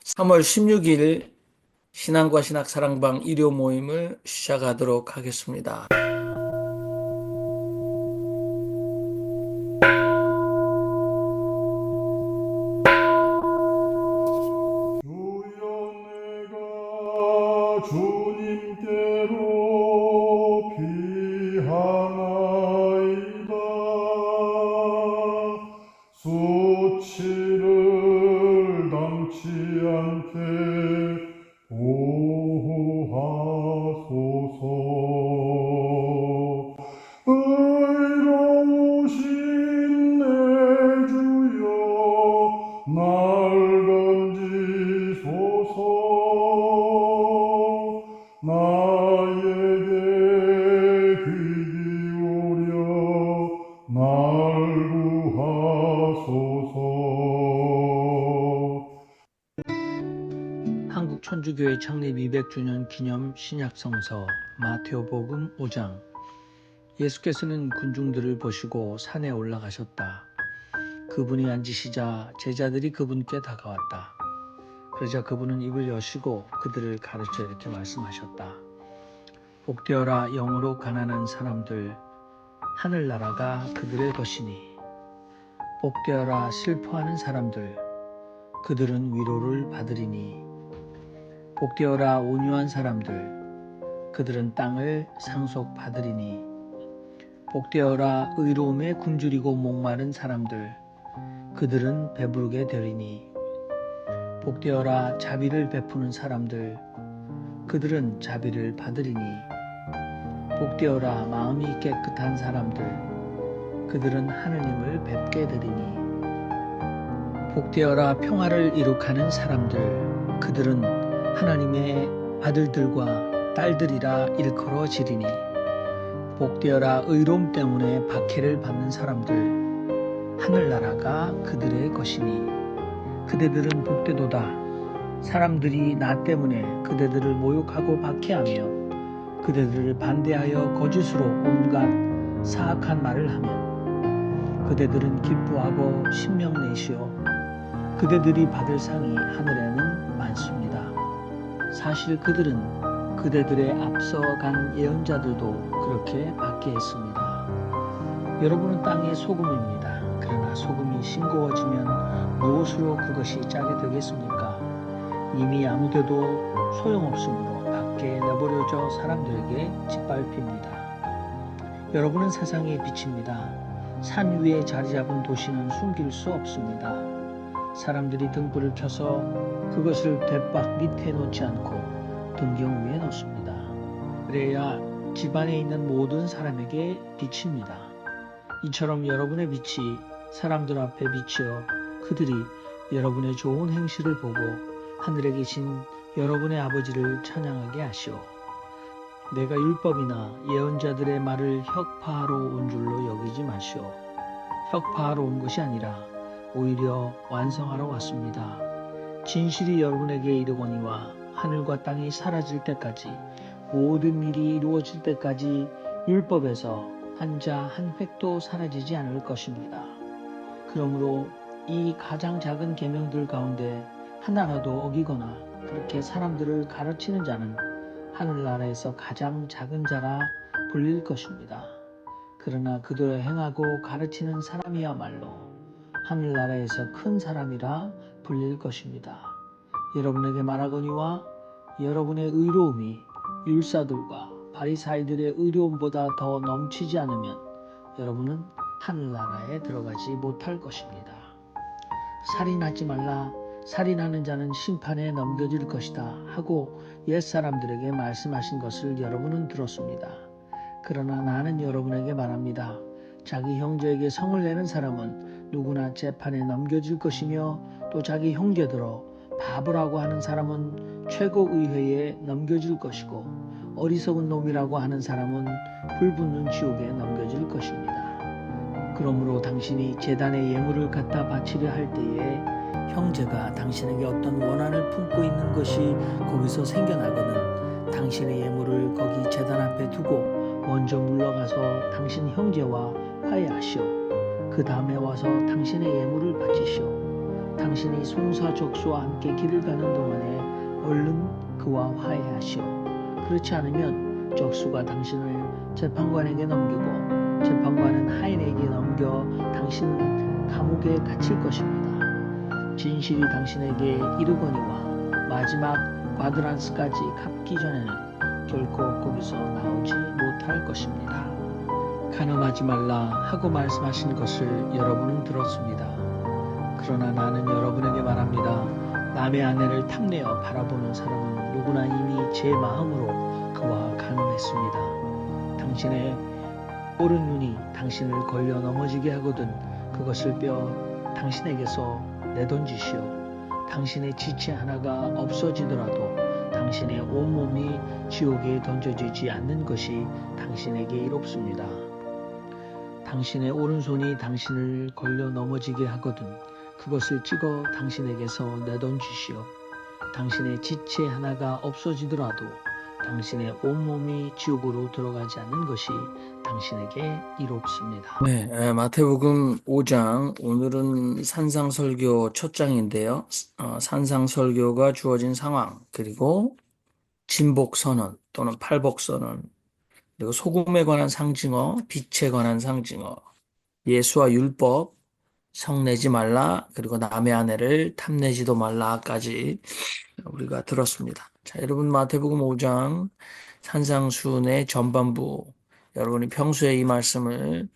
3월 16일 신앙과 신학 사랑방 일요 모임을 시작하도록 하겠습니다. 주여 내가 주님께로 피하나이다. 수치를 당치 않게 보호하소서. 의로우신 내 주여 날 건지소서. 나에게 귀 기울여 날 구하소서. 한국 천주교회 창립 200주년 기념 신약성서 마테오복음 5장. 예수께서는 군중들을 보시고 산에 올라가셨다. 그분이 앉으시자 제자들이 그분께 다가왔다. 그러자 그분은 입을 여시고 그들을 가르쳐 이렇게 말씀하셨다. 복되어라 영으로 가난한 사람들, 하늘나라가 그들의 것이니. 복되어라 슬퍼하는 사람들, 그들은 위로를 받으리니. 복되어라 온유한 사람들, 그들은 땅을 상속받으리니. 복되어라 의로움에 굶주리고 목마른 사람들, 그들은 배부르게 되리니. 복되어라 자비를 베푸는 사람들, 그들은 자비를 받으리니. 복되어라 마음이 깨끗한 사람들, 그들은 하느님을 뵙게 되리니. 복되어라 평화를 이룩하는 사람들, 그들은 하나님의 아들들과 딸들이라 일컬어지리니. 복되어라 의로움 때문에 박해를 받는 사람들, 하늘나라가 그들의 것이니. 그대들은 복되도다. 사람들이 나 때문에 그대들을 모욕하고 박해하며 그대들을 반대하여 거짓으로 온갖 사악한 말을 하면 그대들은 기뻐하고 신명내시오. 그대들이 받을 상이 하늘에는 많습니다. 사실 그들은 그대들의 앞서간 예언자들도 그렇게 받게 했습니다. 여러분은 땅의 소금입니다. 그러나 소금이 싱거워지면 무엇으로 그것이 짜게 되겠습니까? 이미 아무데도 소용없으므로 밖에 내버려져 사람들에게 짓밟힙니다. 여러분은 세상의 빛입니다. 산 위에 자리 잡은 도시는 숨길 수 없습니다. 사람들이 등불을 켜서 그것을 돛박 밑에 놓지 않고 등경 위에 놓습니다. 그래야 집안에 있는 모든 사람에게 비칩니다. 이처럼 여러분의 빛이 사람들 앞에 비치어 그들이 여러분의 좋은 행실을 보고 하늘에 계신 여러분의 아버지를 찬양하게 하시오. 내가 율법이나 예언자들의 말을 혁파하러 온 줄로 여기지 마시오. 혁파하러 온 것이 아니라 오히려 완성하러 왔습니다. 진실이 여러분에게 이르거니와 하늘과 땅이 사라질 때까지, 모든 일이 이루어질 때까지 율법에서 한자 한 획도 사라지지 않을 것입니다. 그러므로 이 가장 작은 계명들 가운데 하나라도 어기거나 그렇게 사람들을 가르치는 자는 하늘나라에서 가장 작은 자라 불릴 것입니다. 그러나 그들을 행하고 가르치는 사람이야말로 하늘나라에서 큰 사람이라 불릴 것입니다. 여러분에게 말하거니와 여러분의 의로움이 율사들과 바리사이들의 의로움보다 더 넘치지 않으면 여러분은 하늘나라에 들어가지 못할 것입니다. 살인하지 말라. 살인하는 자는 심판에 넘겨질 것이다 하고 옛사람들에게 말씀하신 것을 여러분은 들었습니다. 그러나 나는 여러분에게 말합니다. 자기 형제에게 성을 내는 사람은 누구나 재판에 넘겨질 것이며 또 자기 형제들어 바보라고 하는 사람은 최고의회에 넘겨질 것이고 어리석은 놈이라고 하는 사람은 불붙는 지옥에 넘겨질 것입니다. 그러므로 당신이 제단에 예물을 갖다 바치려 할 때에 형제가 당신에게 어떤 원한을 품고 있는 것이 거기서 생겨나거든 당신의 예물을 거기 제단 앞에 두고 먼저 물러가서 당신 형제와 화해하시오. 그 다음에 와서 당신의 예물을 바치시오. 당신이 송사 족수와 함께 길을 가는 동안에 얼른 그와 화해하시오. 그렇지 않으면 족수가 당신을 재판관에게 넘기고 재판관은 하인에게 넘겨 당신은 감옥에 갇힐 것입니다. 진실이 당신에게 이르거니와 마지막 과드란스까지 갚기 전에는 결코 거기서 나오지 못할 것입니다. 간음하지 말라 하고 말씀하신 것을 여러분은 들었습니다. 그러나 나는 여러분에게 말합니다. 남의 아내를 탐내어 바라보는 사람은 누구나 이미 제 마음으로 그와 간음했습니다. 당신의 오른 눈이 당신을 걸려 넘어지게 하거든 그것을 빼어 당신에게서 내던지시오. 당신의 지체 하나가 없어지더라도 당신의 온몸이 지옥에 던져지지 않는 것이 당신에게 이롭습니다. 당신의 오른손이 당신을 걸려 넘어지게 하거든 그것을 찍어 당신에게서 내던지시오. 당신의 지체 하나가 없어지더라도 당신의 온몸이 지옥으로 들어가지 않는 것이 당신에게 이롭습니다. 네, 마태복음 5장, 오늘은 산상설교 첫 장인데요. 산상설교가 주어진 상황, 그리고 진복선언 또는 팔복선언, 그리고 소금에 관한 상징어, 빛에 관한 상징어, 예수와 율법, 성내지 말라, 그리고 남의 아내를 탐내지도 말라까지 우리가 들었습니다. 자, 여러분 마태복음 5장 산상수훈의 전반부, 여러분이 평소에 이 말씀을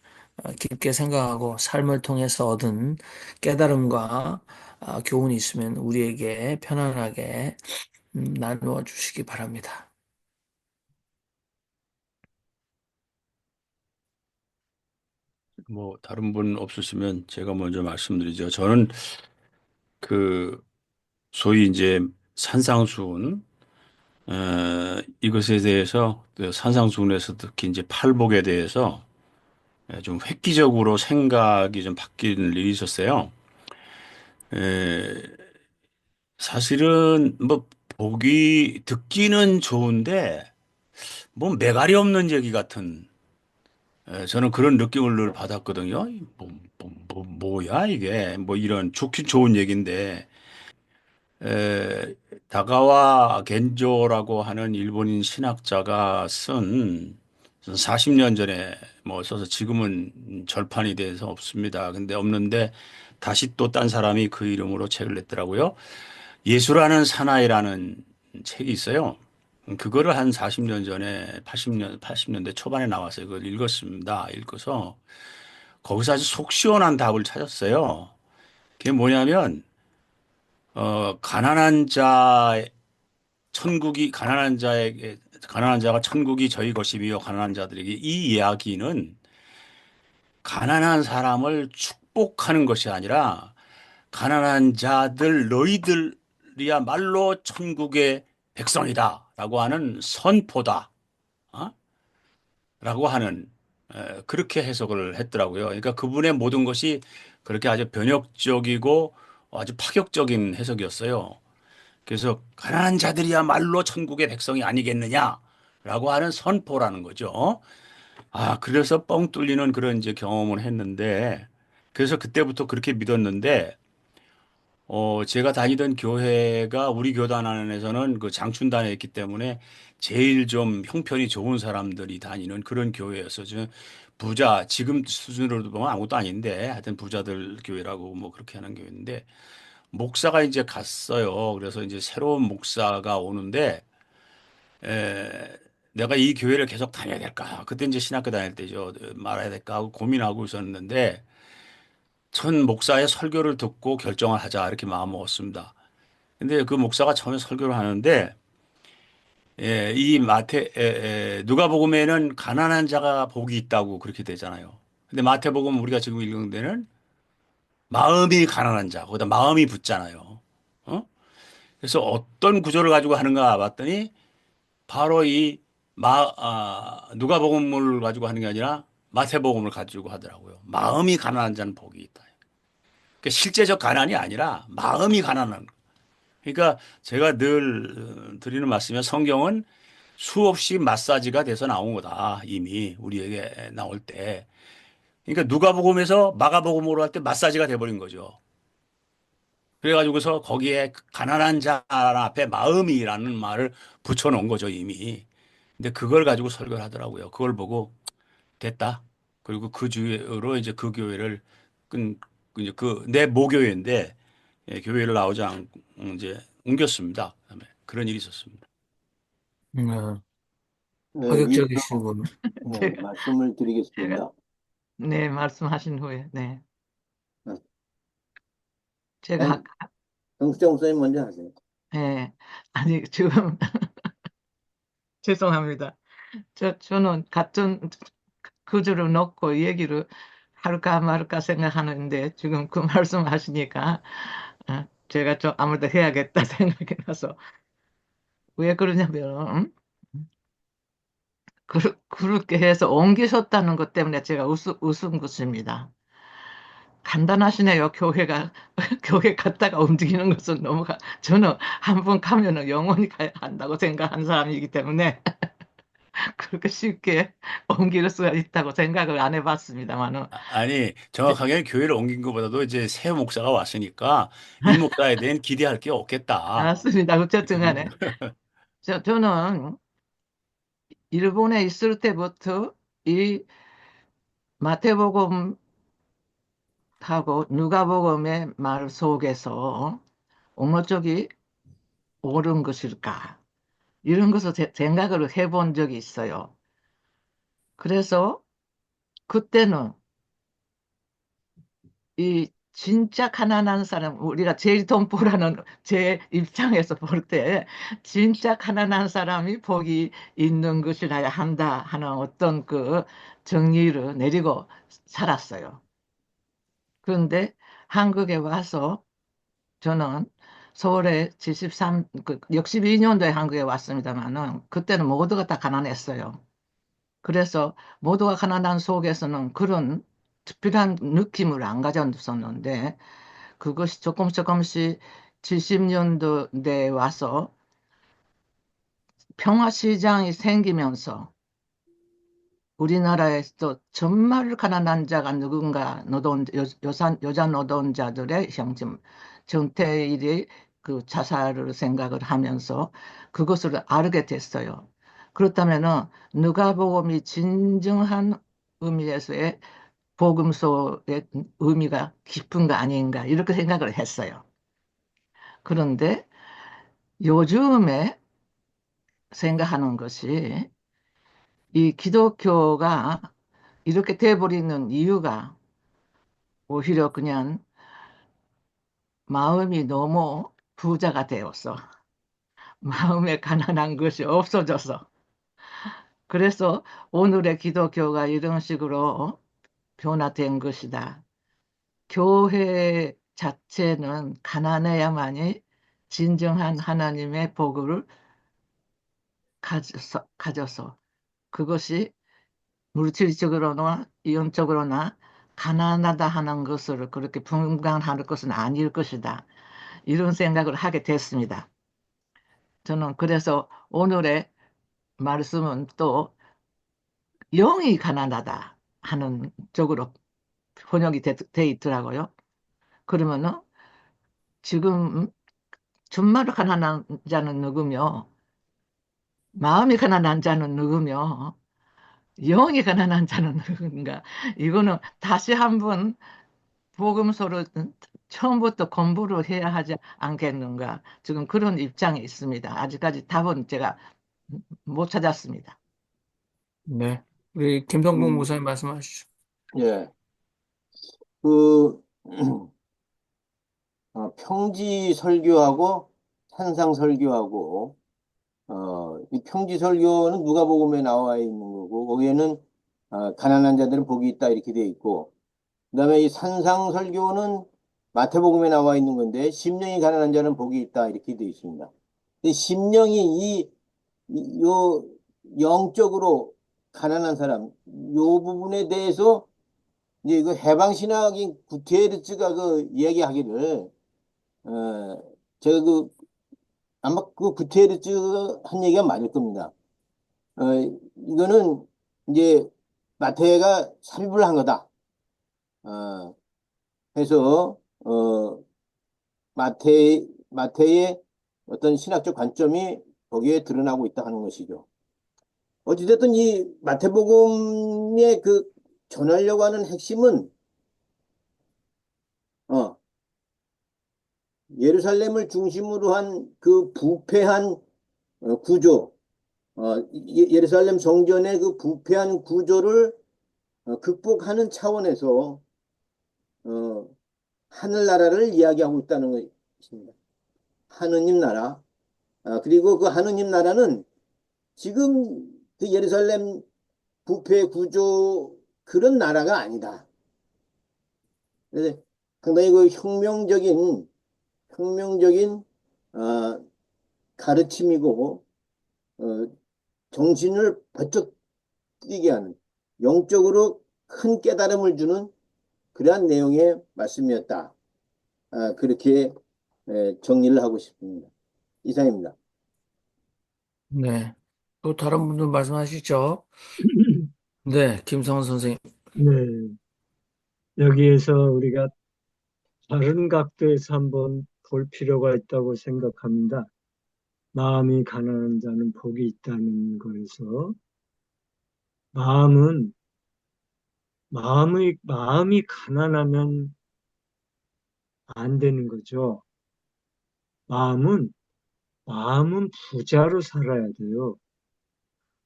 깊게 생각하고 삶을 통해서 얻은 깨달음과 교훈이 있으면 우리에게 편안하게 나누어 주시기 바랍니다. 뭐 다른 분 없으시면 제가 먼저 말씀드리죠. 저는 그 소위 이제 산상수훈 이것에 대해서 그 산상수훈에서 특히 이제 팔복에 대해서 좀 획기적으로 생각이 좀 바뀐 일이 있었어요. 에, 사실은 뭐 보기 듣기는 좋은데 뭐 매갈이 없는 얘기 같은 저는 그런 느낌을 늘 받았거든요. 뭐야 이게 뭐 이런 좋긴 좋은 얘기인데 에, 다가와 겐조라고 하는 일본인 신학자가 쓴 40년 전에 뭐 써서 지금은 절판이 돼서 없습니다. 근데 없는데 다시 또 딴 사람이 그 이름으로 책을 냈더라고요. 예수라는 사나이라는 책이 있어요. 그거를 한 40년 전에 80년대 초반에 나왔어요. 그걸 읽었습니다. 읽어서 거기서 아주 속 시원한 답을 찾았어요. 그게 뭐냐면 가난한 자 천국이 가난한 자가 천국이 저희 것이며 가난한 자들에게 이 이야기는 가난한 사람을 축복하는 것이 아니라 가난한 자들 너희들이야말로 천국의 백성이다라고 하는 선포다. 어? 라고 하는 그렇게 해석을 했더라고요. 그러니까 그분의 모든 것이 그렇게 아주 변혁적이고 아주 파격적인 해석이었어요. 그래서 가난한 자들이야말로 천국의 백성이 아니겠느냐라고 하는 선포라는 거죠. 아, 그래서 뻥 뚫리는 그런 이제 경험을 했는데 그래서 그때부터 그렇게 믿었는데 제가 다니던 교회가 우리 교단 안에서는 그 장춘단에 있기 때문에 제일 좀 형편이 좋은 사람들이 다니는 그런 교회였어요. 부자, 지금 수준으로 보면 아무것도 아닌데 하여튼 부자들 교회라고 뭐 그렇게 하는 교회인데 목사가 이제 갔어요. 그래서 이제 새로운 목사가 오는데 에, 내가 이 교회를 계속 다녀야 될까? 그때 이제 신학교 다닐 때죠. 말아야 될까 하고 고민하고 있었는데 첫 목사의 설교를 듣고 결정을 하자 이렇게 마음 먹었습니다. 근데 그 목사가 처음에 설교를 하는데 이 누가복음에는 가난한 자가 복이 있다고 그렇게 되잖아요. 근데 마태복음 우리가 지금 읽은 데는 마음이 가난한 자, 거기다 마음이 붙잖아요. 어? 그래서 어떤 구조를 가지고 하는가 봤더니 바로 누가복음을 가지고 하는 게 아니라 마태복음을 가지고 하더라고요. 마음이 가난한 자는 복이 있다. 그러니까 실제적 가난이 아니라 마음이 가난한 거. 그러니까 제가 늘 드리는 말씀이 성경은 수없이 마사지가 돼서 나온 거다. 이미 우리에게 나올 때. 그러니까 누가복음에서 마가복음으로 할 때 마사지가 돼버린 거죠. 그래가지고서 거기에 가난한 자 앞에 마음이라는 말을 붙여놓은 거죠, 이미. 근데 그걸 가지고 설교를 하더라고요. 그걸 보고 됐다. 그리고 그 주로 이제 그 교회를 끈, 이제 그 내 모교회인데 예, 교회를 나오지 않고 이제 옮겼습니다. 그다음에 그런 일이 있었습니다. 어, 네, 파격적이시군. 네, 제가 말씀을 제가 드리겠습니다. 네, 말씀하신 후에 네. 네. 제가 아니, 정수정 목사님 먼저 하세요. 예. 아니 지금 죄송합니다. 저는 같은 구주를 놓고 얘기를 할까 말까 생각하는데 지금 그 말씀하시니까 제가 좀 아무래도 해야겠다 생각이 나서 왜 그러냐면 그렇게 해서 옮기셨다는 것 때문에 제가 웃은 것입니다. 간단하시네요, 교회가. 교회 갔다가 움직이는 것은 너무, 저는 한 번 가면은 영원히 가야 한다고 생각한 사람이기 때문에 그렇게 쉽게 옮길 수가 있다고 생각을 안 해봤습니다만은. 아니, 정확하게 교회를 옮긴 것보다도 이제 새 목사가 왔으니까 이 목사에 대한 기대할 게 없겠다. 맞습니다. 어쨌든 간에. 저는 일본에 있을 때부터 이 마태복음하고 누가복음의 말 속에서 어느 쪽이 옳은 것일까? 이런 것을 생각을 해본 적이 있어요. 그래서 그때는 이 진짜 가난한 사람, 우리가 제일 돈보라는 제 입장에서 볼 때 진짜 가난한 사람이 복이 있는 것이라야 한다 하는 어떤 그 정의를 내리고 살았어요. 그런데 한국에 와서 저는 서울에 62년도에 한국에 왔습니다만은 그때는 모두가 다 가난했어요. 그래서 모두가 가난한 속에서는 그런 특별한 느낌을 안 가졌었는데 그것이 조금씩 70년대에 와서 평화시장이 생기면서 우리나라에서 정말 가난한 자가 누군가 여자 노동자들의 형점 정태일이 그 자살을 생각을 하면서 그것을 알게 됐어요. 그렇다면은 누가복음이 진정한 의미에서의 복음서의 의미가 깊은 거 아닌가 이렇게 생각을 했어요. 그런데 요즘에 생각하는 것이 이 기독교가 이렇게 돼버리는 이유가 오히려 그냥 마음이 너무 부자가 되어서 마음에 가난한 것이 없어져서 그래서 오늘의 기독교가 이런 식으로 변화된 것이다. 교회 자체는 가난해야만이 진정한 하나님의 복을 가져서 그것이 물질적으로나 이론적으로나 가난하다 하는 것을 그렇게 분간할 것은 아닐 것이다. 이런 생각을 하게 됐습니다. 저는 그래서 오늘의 말씀은 또 영이 가난하다 하는 쪽으로 번역이 돼 있더라고요. 그러면은 지금 정말로 가난한 자는 누구며 마음이 가난한 자는 누구며 영이 가난한 자는 누군가 이거는 다시 한번 복음서를 처음부터 공부를 해야 하지 않겠는가 지금 그런 입장에 있습니다. 아직까지 답은 제가 못 찾았습니다. 네. 우리 김성봉 음, 목사님 말씀하시죠. 예. 그, 평지 설교하고 산상 설교하고, 이 평지 설교는 누가복음에 나와 있는 거고, 거기에는 가난한 자들은 복이 있다 이렇게 되어 있고, 그다음에 이 산상 설교는 마태복음에 나와 있는 건데, 심령이 가난한 자는 복이 있다 이렇게 되어 있습니다. 근데 심령이 요 영적으로 가난한 사람, 요 부분에 대해서 이제 이거 해방신학인 구테르츠가 그 이야기하기를, 어, 제가 아마 그 구테르츠 한 얘기가 맞을 겁니다. 이거는 이제 마태가 삽입을 한 거다. 어, 해서, 마태의 어떤 신학적 관점이 거기에 드러나고 있다 하는 것이죠. 어찌됐든 이 마태복음의 그 전하려고 하는 핵심은 어, 예루살렘을 중심으로 한 그 부패한 구조, 예루살렘 성전의 그 부패한 구조를 극복하는 차원에서 하늘나라를 이야기하고 있다는 것입니다. 하느님 나라. 그리고 그 하느님 나라는 지금 그 예루살렘 부패 구조 그런 나라가 아니다. 그래서 상당히 그 혁명적인 가르침이고 정신을 번쩍 뛰게 하는 영적으로 큰 깨달음을 주는 그러한 내용의 말씀이었다. 그렇게 정리를 하고 싶습니다. 이상입니다. 네. 또 다른 분들 말씀하시죠? 네, 김성원 선생님. 네, 여기에서 우리가 다른 각도에서 한번 볼 필요가 있다고 생각합니다. 마음이 가난한 자는 복이 있다는 거에서 마음이 가난하면 안 되는 거죠. 마음은 부자로 살아야 돼요.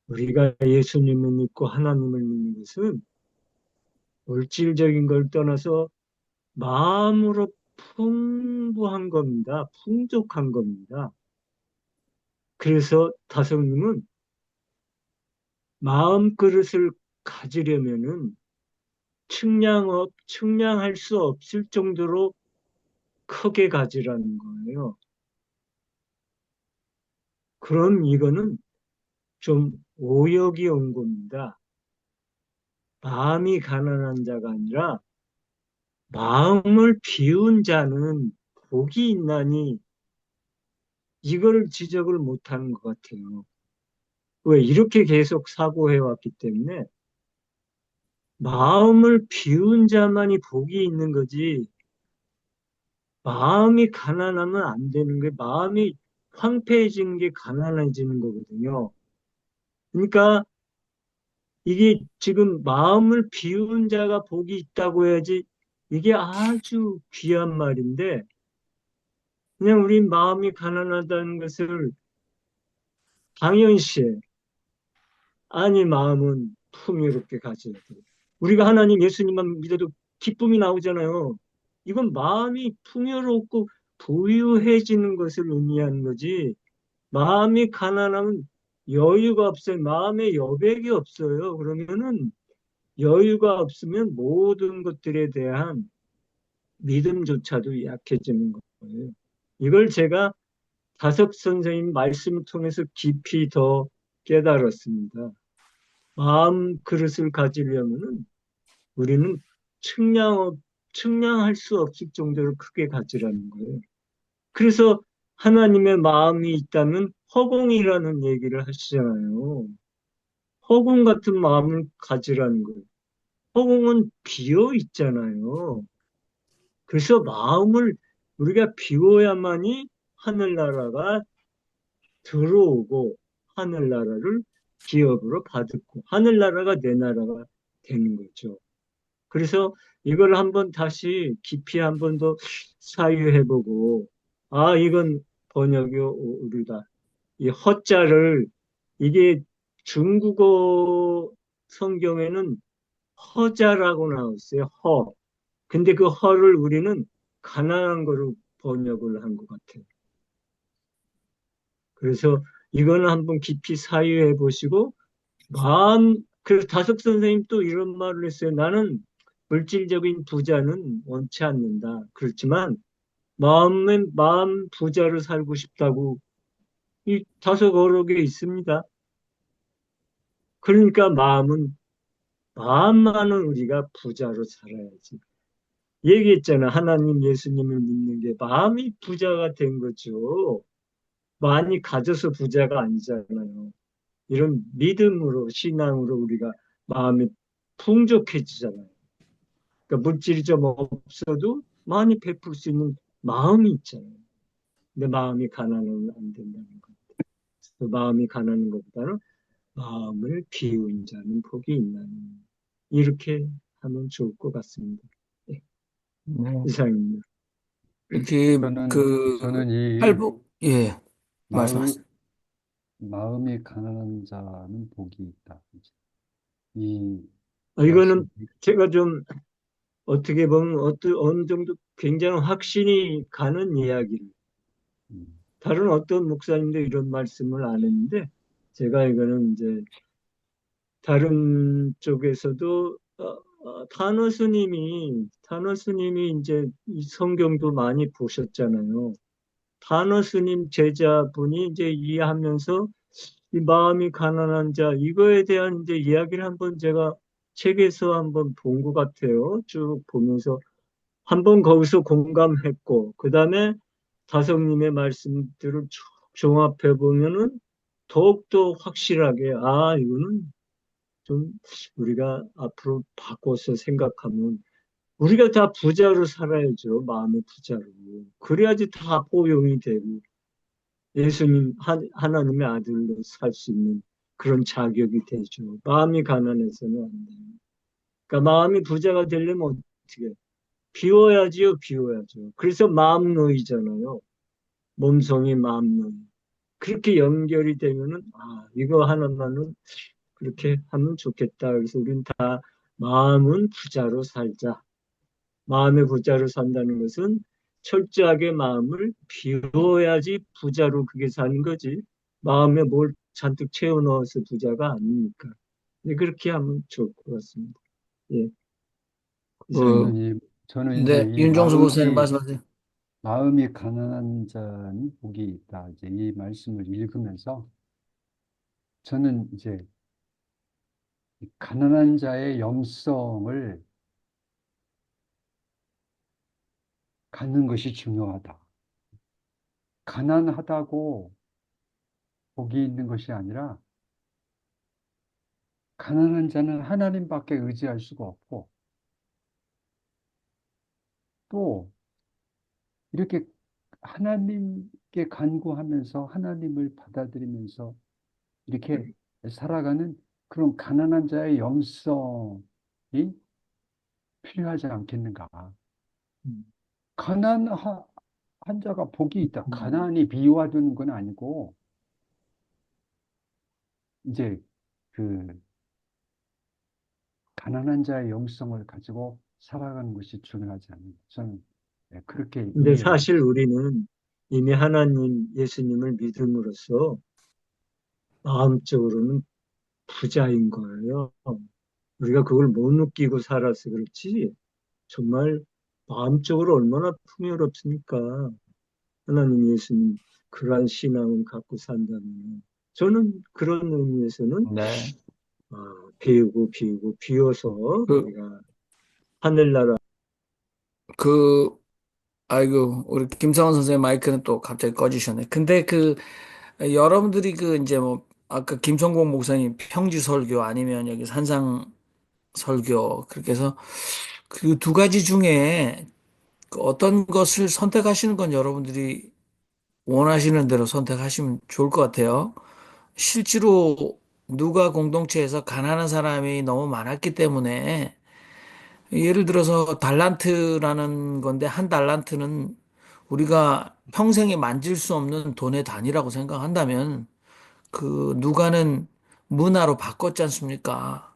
우리가 예수님을 믿고 하나님을 믿는 것은 물질적인 걸 떠나서 마음으로 풍부한 겁니다. 풍족한 겁니다. 그래서 다성님은 마음 그릇을 가지려면은 측량할 수 없을 정도로 크게 가지라는 거예요. 그럼 이거는 좀 오역이 온 겁니다. 마음이 가난한 자가 아니라 마음을 비운 자는 복이 있나니 이걸 지적을 못하는 것 같아요. 왜? 이렇게 계속 사고해 왔기 때문에 마음을 비운 자만이 복이 있는 거지 마음이 가난하면 안 되는 거예요. 마음이 황폐해지는 게 가난해지는 거거든요. 그러니까 이게 지금 마음을 비운 자가 복이 있다고 해야지 이게 아주 귀한 말인데 그냥 우리 마음이 가난하다는 것을 당연시해. 아니 마음은 풍요롭게 가져야 돼. 우리가 하나님 예수님만 믿어도 기쁨이 나오잖아요. 이건 마음이 풍요롭고 부유해지는 것을 의미하는 거지. 마음이 가난하면 여유가 없어요. 마음에 여백이 없어요. 그러면은 여유가 없으면 모든 것들에 대한 믿음조차도 약해지는 거예요. 이걸 제가 다석 선생님 말씀을 통해서 깊이 더 깨달았습니다. 마음 그릇을 가지려면은 우리는 측량할 수 없을 정도로 크게 가지라는 거예요. 그래서 하나님의 마음이 있다면 허공이라는 얘기를 하시잖아요. 허공 같은 마음을 가지라는 거예요. 허공은 비어 있잖아요. 그래서 마음을 우리가 비워야만이 하늘나라가 들어오고 하늘나라를 기업으로 받고 하늘나라가 내 나라가 되는 거죠. 그래서 이걸 한번 다시 깊이 한 번 더 사유해보고 이건 번역이 오류다. 이 허자를 이게 중국어 성경에는 허자라고 나왔어요. 허. 근데 그 허를 우리는 가난한 거로 번역을 한 것 같아요. 그래서 이거는 한번 깊이 사유해 보시고 그래서 다석 선생님 또 이런 말을 했어요. 나는 물질적인 부자는 원치 않는다. 그렇지만 마음 부자로 살고 싶다고 이 다석 어록에 있습니다. 그러니까 마음만은 우리가 부자로 살아야지. 얘기했잖아. 하나님 예수님을 믿는 게 마음이 부자가 된 거죠. 많이 가져서 부자가 아니잖아요. 이런 믿음으로 신앙으로 우리가 마음이 풍족해지잖아요. 그러니까 물질이 좀 없어도 많이 베풀 수 있는 마음이 있잖아요. 근데 마음이 가난은 안 된다는 것. 그 마음이 가난한 것보다는 마음을 비운 자는 복이 있나니. 이렇게 하면 좋을 것 같습니다. 예, 네. 이상입니다. 이렇게 저는 예, 마음, 말씀하세요. 마음이 가난한 자는 복이 있다. 이 말씀, 이거는 제가 좀 어떻게 보면 어느 정도 굉장히 확신이 가는 이야기를 음, 다른 어떤 목사님도 이런 말씀을 안 했는데 제가 이거는 이제 다른 쪽에서도 타너 스님이 이제 이 성경도 많이 보셨잖아요. 타너 스님 제자분이 이제 이해하면서 이 마음이 가난한 자 이거에 대한 이제 이야기를 한번 제가 책에서 한번 본 것 같아요. 쭉 보면서 한번 거기서 공감했고 그다음에 다성님의 말씀들을 쭉 종합해 보면은 더욱더 확실하게 이거는 좀 우리가 앞으로 바꿔서 생각하면 우리가 다 부자로 살아야죠. 마음의 부자로. 그래야지 다 포용이 되고 예수님 하나님의 아들로 살 수 있는 그런 자격이 되죠. 마음이 가난해서는 안 돼요. 그러니까 마음이 부자가 되려면 어떻게 해요? 비워야지요, 비워야죠. 그래서 마음노이잖아요. 몸성이 마음노이. 그렇게 연결이 되면은 이거 하나만은 그렇게 하면 좋겠다. 그래서 우린 다 마음은 부자로 살자. 마음의 부자로 산다는 것은 철저하게 마음을 비워야지 부자로 그게 사는 거지. 마음에 뭘 잔뜩 채워 넣어서 부자가 아니니까. 네, 그렇게 하면 좋을 것 같습니다. 예, 그, 이상입니다. 저는 이제 네, 윤종수 목사님 말씀하세요. 마음이 가난한 자는 복이 있다. 이제 이 말씀을 읽으면서 저는 이제 이 가난한 자의 영성을 갖는 것이 중요하다. 가난하다고 복이 있는 것이 아니라 가난한 자는 하나님밖에 의지할 수가 없고 또 이렇게 하나님께 간구하면서 하나님을 받아들이면서 이렇게 살아가는 그런 가난한 자의 영성이 필요하지 않겠는가. 음, 가난한 자가 복이 있다. 음. 가난이 미화되는 건 아니고 이제 그 가난한 자의 영성을 가지고 살아가는 것이 중요하지 않는가. 저는 그렇게 근데 이해를 사실 합니다. 우리는 이미 하나님, 예수님을 믿음으로써 마음적으로는 부자인 거예요. 우리가 그걸 못 느끼고 살아서 그렇지. 정말 마음적으로 얼마나 풍요롭습니까? 하나님 예수님 그러한 신앙을 갖고 산다면 저는 그런 의미에서는 네. 배우고 비우고 비워서 그, 우리가 하늘나라 그, 아이고, 우리 김성원 선생님 마이크는 또 갑자기 꺼지셨네. 근데 여러분들이 이제 아까 김성공 목사님 평지 설교 아니면 여기 산상 설교, 그렇게 해서 그 두 가지 중에 그 어떤 것을 선택하시는 건 여러분들이 원하시는 대로 선택하시면 좋을 것 같아요. 실제로 누가 공동체에서 가난한 사람이 너무 많았기 때문에 예를 들어서 달란트라는 건데 한 달란트는 우리가 평생에 만질 수 없는 돈의 단위라고 생각한다면 그 누가는 문화로 바꿨지 않습니까?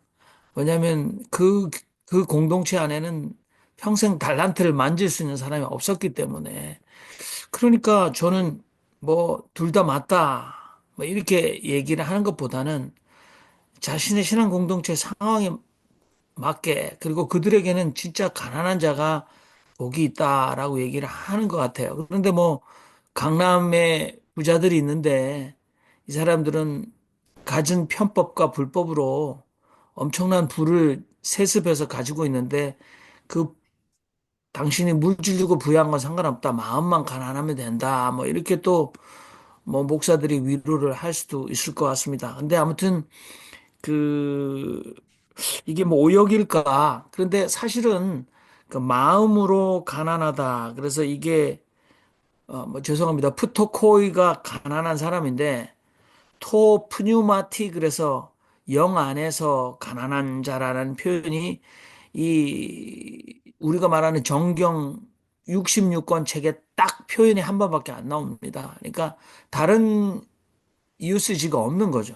왜냐하면 그 공동체 안에는 평생 달란트를 만질 수 있는 사람이 없었기 때문에 그러니까 저는 뭐 둘 다 맞다 뭐 이렇게 얘기를 하는 것보다는 자신의 신앙 공동체 상황에 맞게 그리고 그들에게는 진짜 가난한 자가 복이 있다라고 얘기를 하는 것 같아요. 그런데 뭐 강남에 부자들이 있는데 이 사람들은 갖은 편법과 불법으로 엄청난 부를 세습해서 가지고 있는데 그 당신이 물질 주고 부유한 건 상관없다. 마음만 가난하면 된다. 뭐 이렇게 또 뭐 목사들이 위로를 할 수도 있을 것 같습니다. 근데 아무튼 그 이게 뭐 오역일까? 그런데 사실은 그 마음으로 가난하다. 그래서 이게 뭐 죄송합니다. 프토코이가 가난한 사람인데 토 프뉴마티 그래서 영 안에서 가난한 자라는 표현이 이 우리가 말하는 정경 66권 책에 딱 표현이 한 번밖에 안 나옵니다. 그러니까 다른 유스지가 없는 거죠.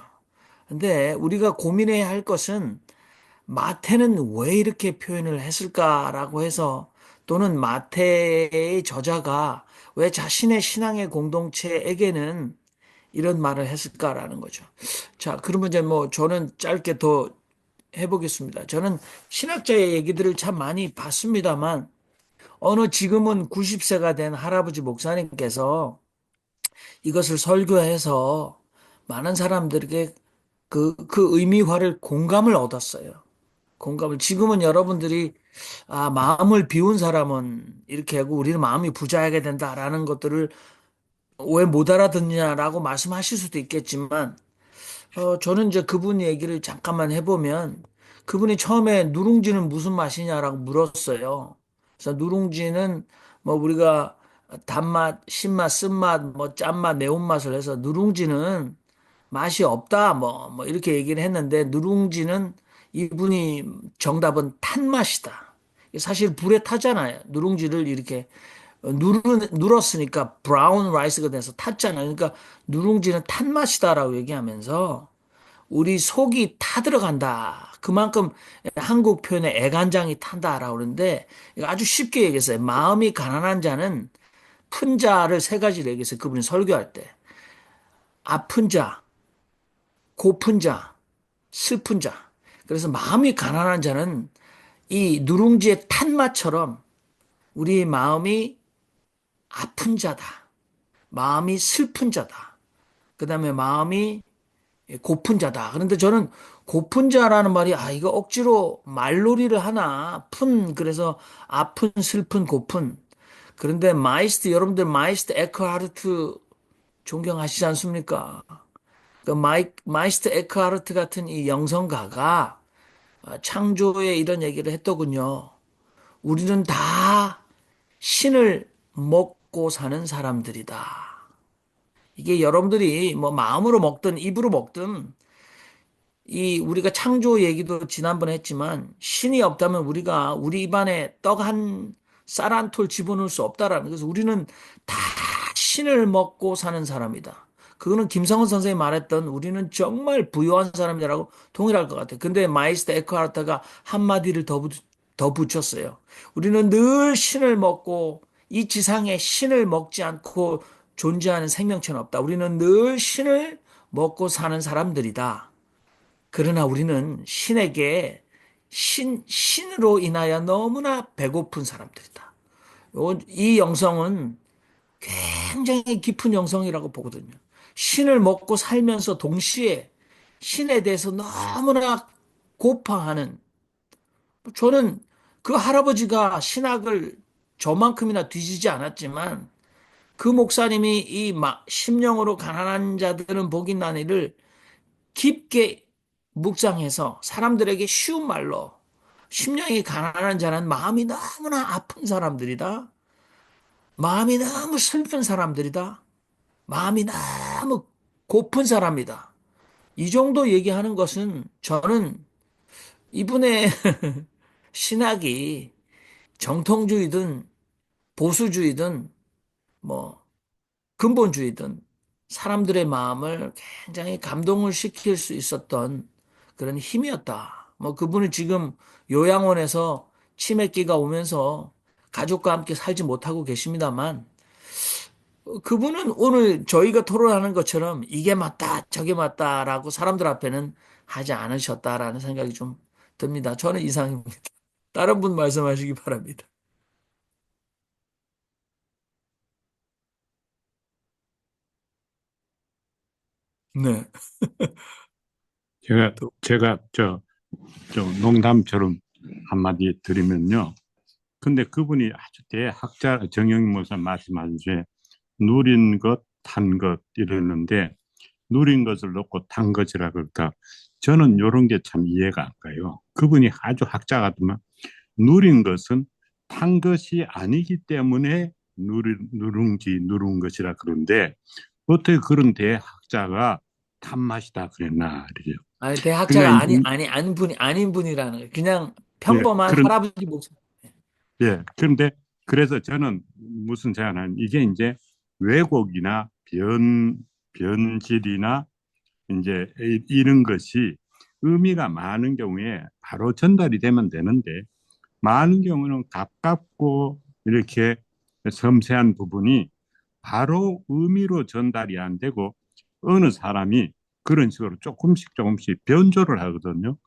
근데 우리가 고민해야 할 것은 마태는 왜 이렇게 표현을 했을까라고 해서 또는 마태의 저자가 왜 자신의 신앙의 공동체에게는 이런 말을 했을까라는 거죠. 자, 그러면 이제 뭐 저는 짧게 더 해보겠습니다. 저는 신학자의 얘기들을 참 많이 봤습니다만 어느 지금은 90세가 된 할아버지 목사님께서 이것을 설교해서 많은 사람들에게 그 의미화를 공감을 얻었어요. 공감을. 지금은 여러분들이 마음을 비운 사람은 이렇게 하고 우리는 마음이 부자하게 된다라는 것들을 왜 못 알아듣느냐라고 말씀하실 수도 있겠지만 저는 이제 그분 얘기를 잠깐만 해보면 그분이 처음에 누룽지는 무슨 맛이냐라고 물었어요. 그래서 누룽지는 뭐 우리가 단맛, 신맛, 쓴맛, 뭐 짠맛, 매운맛을 해서 누룽지는 맛이 없다. 뭐 이렇게 얘기를 했는데 누룽지는 이분이 정답은 탄맛이다. 사실 불에 타잖아요. 누룽지를 이렇게 눌었으니까 브라운 라이스가 돼서 탔잖아요. 그러니까 누룽지는 탄맛이다라고 얘기하면서 우리 속이 타들어간다. 그만큼 한국 표현에 애간장이 탄다라고 그러는데 이거 아주 쉽게 얘기했어요. 마음이 가난한 자는 푼 자를 세 가지로 얘기했어요. 그분이 설교할 때. 아픈 자, 고픈 자, 슬픈 자. 그래서 마음이 가난한 자는 이 누룽지의 탄맛처럼 우리 마음이 아픈 자다. 마음이 슬픈 자다. 그 다음에 마음이 고픈 자다. 그런데 저는 고픈 자라는 말이 이거 억지로 말놀이를 하나. 그래서 아픈, 슬픈, 고픈. 그런데 여러분들 마이스트 에크하르트 존경하시지 않습니까? 그 마이스트 에크하르트 같은 이 영성가가 창조에 이런 얘기를 했더군요. 우리는 다 신을 먹고 사는 사람들이다. 이게 여러분들이 뭐 마음으로 먹든 입으로 먹든 이 우리가 창조 얘기도 지난번에 했지만 신이 없다면 우리가 우리 입안에 떡 한 쌀 한 톨 집어넣을 수 없다라는. 그래서 우리는 다 신을 먹고 사는 사람이다. 그거는 김성원 선생이 말했던 우리는 정말 부유한 사람이라고 동일할 것 같아요. 근데 마이스터 에크하르트가 한마디를 더 붙였어요. 우리는 늘 신을 먹고 이 지상에 신을 먹지 않고 존재하는 생명체는 없다. 우리는 늘 신을 먹고 사는 사람들이다. 그러나 우리는 신으로 인하여 너무나 배고픈 사람들이다. 이 영성은 굉장히 깊은 영성이라고 보거든요. 신을 먹고 살면서 동시에 신에 대해서 너무나 고파하는, 저는 그 할아버지가 신학을 저만큼이나 뒤지지 않았지만 그 목사님이 이 심령으로 가난한 자들은 복이 나니를 깊게 묵상해서 사람들에게 쉬운 말로 심령이 가난한 자는 마음이 너무나 아픈 사람들이다. 마음이 너무 슬픈 사람들이다. 마음이 너무 고픈 사람이다. 이 정도 얘기하는 것은 저는 이분의 신학이 정통주의든 보수주의든 뭐 근본주의든 사람들의 마음을 굉장히 감동을 시킬 수 있었던 그런 힘이었다. 뭐 그분은 지금 요양원에서 치매기가 오면서 가족과 함께 살지 못하고 계십니다만 그분은 오늘 저희가 토론하는 것처럼 이게 맞다, 저게 맞다라고 사람들 앞에는 하지 않으셨다라는 생각이 좀 듭니다. 저는 이상입니다. 다른 분 말씀하시기 바랍니다. 네. 제가, 또, 제가, 농담처럼 한마디 드리면요. 근데 그분이 아주 대학자 정영인 목사 말씀하신 누린 것, 탄 것 이러는데 누린 것을 놓고 탄 것이라 그럴까? 저는 이런 게 참 이해가 안 가요. 그분이 아주 학자 같지만 누린 것은 탄 것이 아니기 때문에 누룽지 누른 것이라 그런데 어떻게 그런 대학자가 탑맛이다 그랬나 그래요. 아니, 그러니까 대학자가 아닌 분이라는 거예요. 그냥 예, 평범한 할아버지 목사. 예, 그런데 그래서 저는 무슨 제안한 이게 이제 왜곡이나 변질이나 이제 이런 것이 의미가 많은 경우에 바로 전달이 되면 되는데 많은 경우는 가깝고 이렇게 섬세한 부분이 바로 의미로 전달이 안 되고 어느 사람이 그런 식으로 조금씩 조금씩 변조를 하거든요.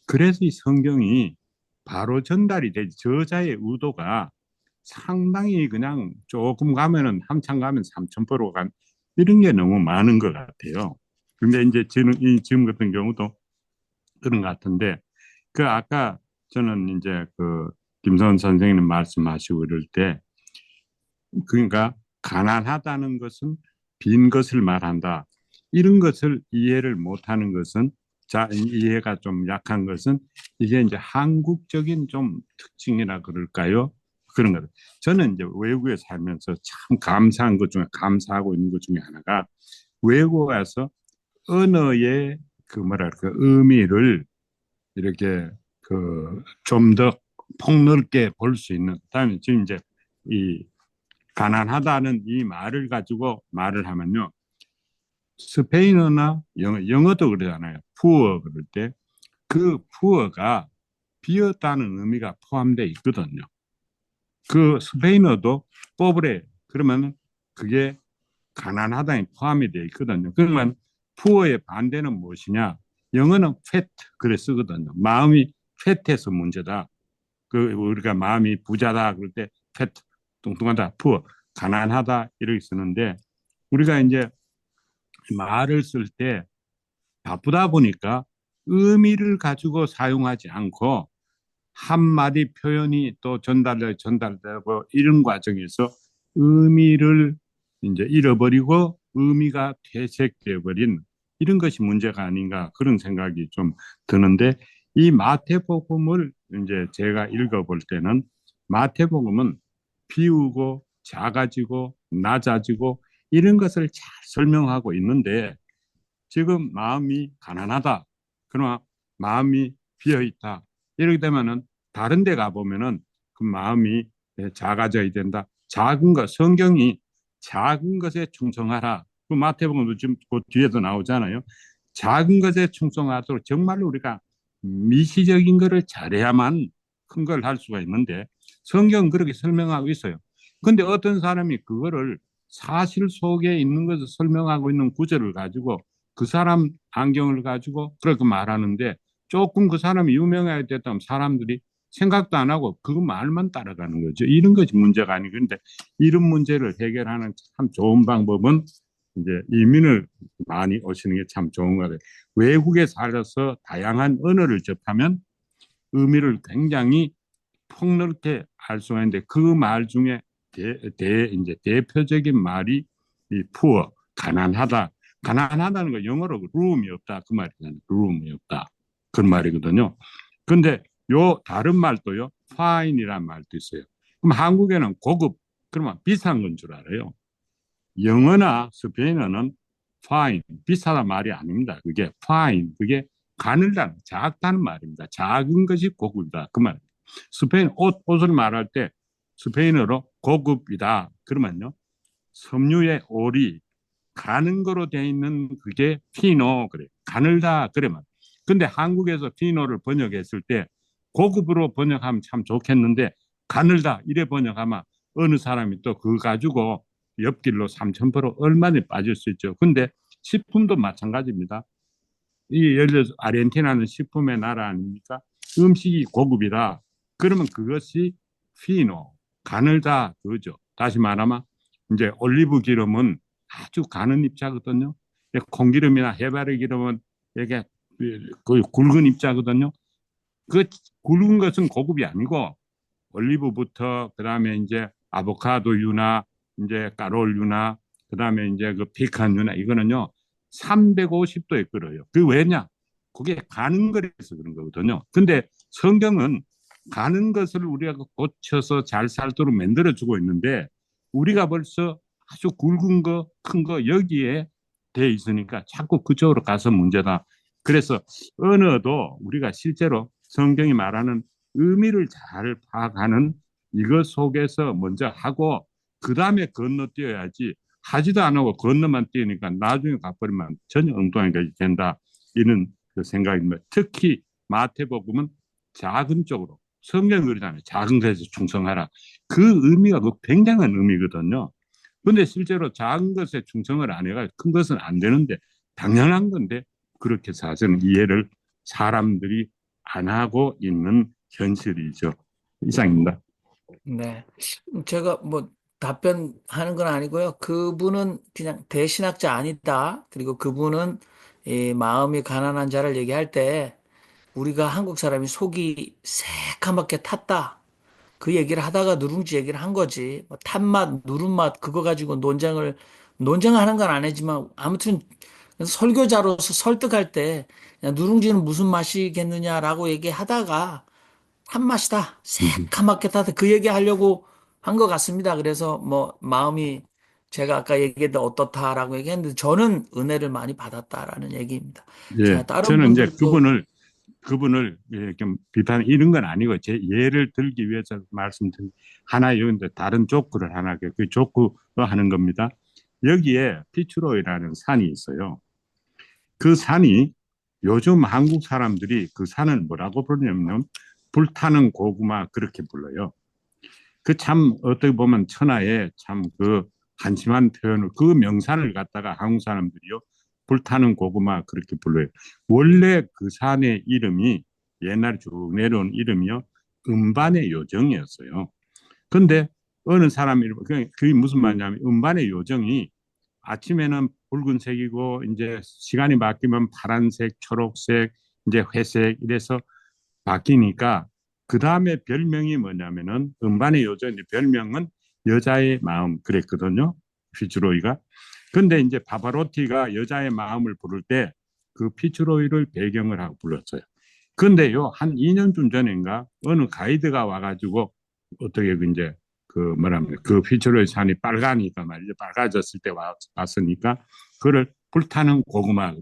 그래서 이 성경이 바로 전달이 되지 저자의 의도가 상당히 그냥 조금 가면은 한참 가면 3,000% 간 이런 게 너무 많은 것 같아요. 근데 이제 지금 같은 경우도 그런 것 같은데 그 아까 저는 이제 그 김선 선생님 말씀하시고 이럴 때 그러니까 가난하다는 것은 빈 것을 말한다. 이런 것을 이해를 못하는 것은 이해가 좀 약한 것은 이게 이제 한국적인 좀 특징이라 그럴까요? 그런 거. 저는 이제 외국에 살면서 참 감사한 것 중에 감사하고 있는 것 중에 하나가 외국에 와서 언어의 그 뭐랄까 의미를 이렇게 그 좀 더 폭넓게 볼 수 있는. 그다음에 지금 이제 이 가난하다는 이 말을 가지고 말을 하면요. 스페인어나 영어도 그러잖아요. 푸어 그럴 때 그 푸어가 비었다는 의미가 포함되어 있거든요. 그 스페인어도 포브레 그러면 그게 가난하다에 포함이 되어 있거든요. 그러면 푸어의 반대는 무엇이냐? 영어는 fat 그래 쓰거든요. 마음이 fat해서 문제다. 그 우리가 마음이 부자다 그럴 때 fat 뚱뚱하다, 푸어 가난하다 이렇게 쓰는데 우리가 이제 말을 쓸 때 바쁘다 보니까 의미를 가지고 사용하지 않고 한마디 표현이 또 전달되고 이런 과정에서 의미를 이제 잃어버리고 의미가 퇴색되어 버린 이런 것이 문제가 아닌가 그런 생각이 좀 드는데 이 마태복음을 이제 제가 읽어볼 때는 마태복음은 비우고 작아지고 낮아지고 이런 것을 잘 설명하고 있는데 지금 마음이 가난하다. 그러나 마음이 비어 있다. 이렇게 되면은 다른 데 가보면은 그 마음이 작아져야 된다. 작은 것, 성경이 작은 것에 충성하라. 그 마태복음도 지금 그 뒤에도 나오잖아요. 작은 것에 충성하도록 정말로 우리가 미시적인 것을 잘해야만 큰 걸 할 수가 있는데 성경은 그렇게 설명하고 있어요. 근데 어떤 사람이 그거를 사실 속에 있는 것을 설명하고 있는 구절을 가지고 그 사람 안경을 가지고 그렇게 말하는데 조금 그 사람이 유명해야 됐다면 사람들이 생각도 안 하고 그 말만 따라가는 거죠. 이런 것이 문제가 아니고 근데 이런 문제를 해결하는 참 좋은 방법은 이제 이민을 많이 오시는 게 참 좋은 것 같아요. 외국에 살아서 다양한 언어를 접하면 의미를 굉장히 폭넓게 알 수가 있는데 그 말 중에 이제 대표적인 말이 이 poor, 가난하다. 가난하다는 거 영어로 room이 없다 그 말이잖아요. room이 없다 그런 말이거든요. 근데 요 다른 말도요, fine이라는 말도 있어요. 그럼 한국에는 고급 그러면 비싼 건 줄 알아요. 영어나 스페인어는 fine 비싸다 말이 아닙니다. 그게 fine 그게 가늘다 작다는 말입니다. 작은 것이 고급이다 그 말. 스페인 옷을 말할 때 스페인어로 고급이다 그러면요 섬유의 올이 가는 거로 되어 있는 그게 피노 그래 가늘다 그래만. 근데 한국에서 피노를 번역했을 때 고급으로 번역하면 참 좋겠는데 가늘다 이래 번역하면 어느 사람이 또 그거 가지고 옆길로 3,000% 얼마나 빠질 수 있죠. 근데 식품도 마찬가지입니다. 이 예를 들어서 아르헨티나는 식품의 나라 아닙니까? 음식이 고급이다. 그러면 그것이 피노, 가늘다 그거죠. 다시 말하면 이제 올리브 기름은 아주 가는 입자거든요. 콩기름이나 해바라기 기름은 이게 거의 굵은 입자거든요. 그 굵은 것은 고급이 아니고 올리브부터 그다음에 이제 아보카도유나 이제 가롤유나 그다음에 이제 그 피칸유나 이거는요 350도에 끓어요. 그 왜냐? 그게 가는 거라서 그런 거거든요. 근데 성경은 가는 것을 우리가 고쳐서 잘 살도록 만들어 주고 있는데 우리가 벌써 아주 굵은 거, 큰 거 여기에 돼 있으니까 자꾸 그쪽으로 가서 문제다. 그래서 언어도 우리가 실제로 성경이 말하는 의미를 잘 파악하는 이것 속에서 먼저 하고 그 다음에 건너뛰어야지 하지도 안 하고 건너만 뛰니까 나중에 가버리면 전혀 엉뚱하게 된다. 이런 그 생각입니다. 특히 마태복음은 작은 쪽으로 성경이 그러잖아요. 작은 것에 충성하라. 그 의미가 그 굉장한 의미거든요. 근데 실제로 작은 것에 충성을 안 해가 큰 것은 안 되는데 당연한 건데 그렇게 사실은 이해를 사람들이 안 하고 있는 현실이죠. 이상입니다. 네. 제가 뭐 답변하는 건 아니고요. 그분은 그냥 대신학자 아니다. 그리고 그분은 이 마음이 가난한 자를 얘기할 때 우리가 한국 사람이 속이 새카맣게 탔다. 그 얘기를 하다가 누룽지 얘기를 한 거지. 뭐 탄맛, 누른맛 그거 가지고 논쟁하는 건 아니지만 아무튼 설교자로서 설득할 때 야, 누룽지는 무슨 맛이겠느냐라고 얘기하다가 한 맛이다. 새카맣게 타다. 그 얘기 하려고 한 것 같습니다. 그래서 뭐 마음이 제가 아까 얘기했던 어떻다라고 얘기했는데 저는 은혜를 많이 받았다라는 얘기입니다. 예, 자, 다른 저는 이제 분들도 그분을 좀 비판 이런 건 아니고 제 예를 들기 위해서 말씀드린 하나 여기인데 다른 족구를 하나 그 족구 하는 겁니다. 여기에 피츠로이라는 산이 있어요. 그 산이 요즘 한국 사람들이 그 산을 뭐라고 부르냐면 불타는 고구마 그렇게 불러요. 그 참 어떻게 보면 천하의 참 그 한심한 표현을 그 명산을 갖다가 한국 사람들이요 불타는 고구마 그렇게 불러요. 원래 그 산의 이름이 옛날에 쭉 내려온 이름이요 음반의 요정이었어요. 근데 어느 사람이 그게 무슨 말이냐면 음반의 요정이 아침에는 붉은색이고 이제 시간이 바뀌면 파란색, 초록색, 이제 회색 이래서 바뀌니까 그 다음에 별명이 뭐냐면은 음반의 요정 별명은 여자의 마음 그랬거든요. 피츠로이가. 근데 이제 파바로티가 여자의 마음을 부를 때 그 피츠로이를 배경을 하고 불렀어요. 근데요 한 2년쯤 전인가 어느 가이드가 와가지고 어떻게 그 이제 그 뭐라면 그 피츠로이 산이 빨가니까 말이죠. 빨가졌을 때 왔으니까 그를 불타는 고구마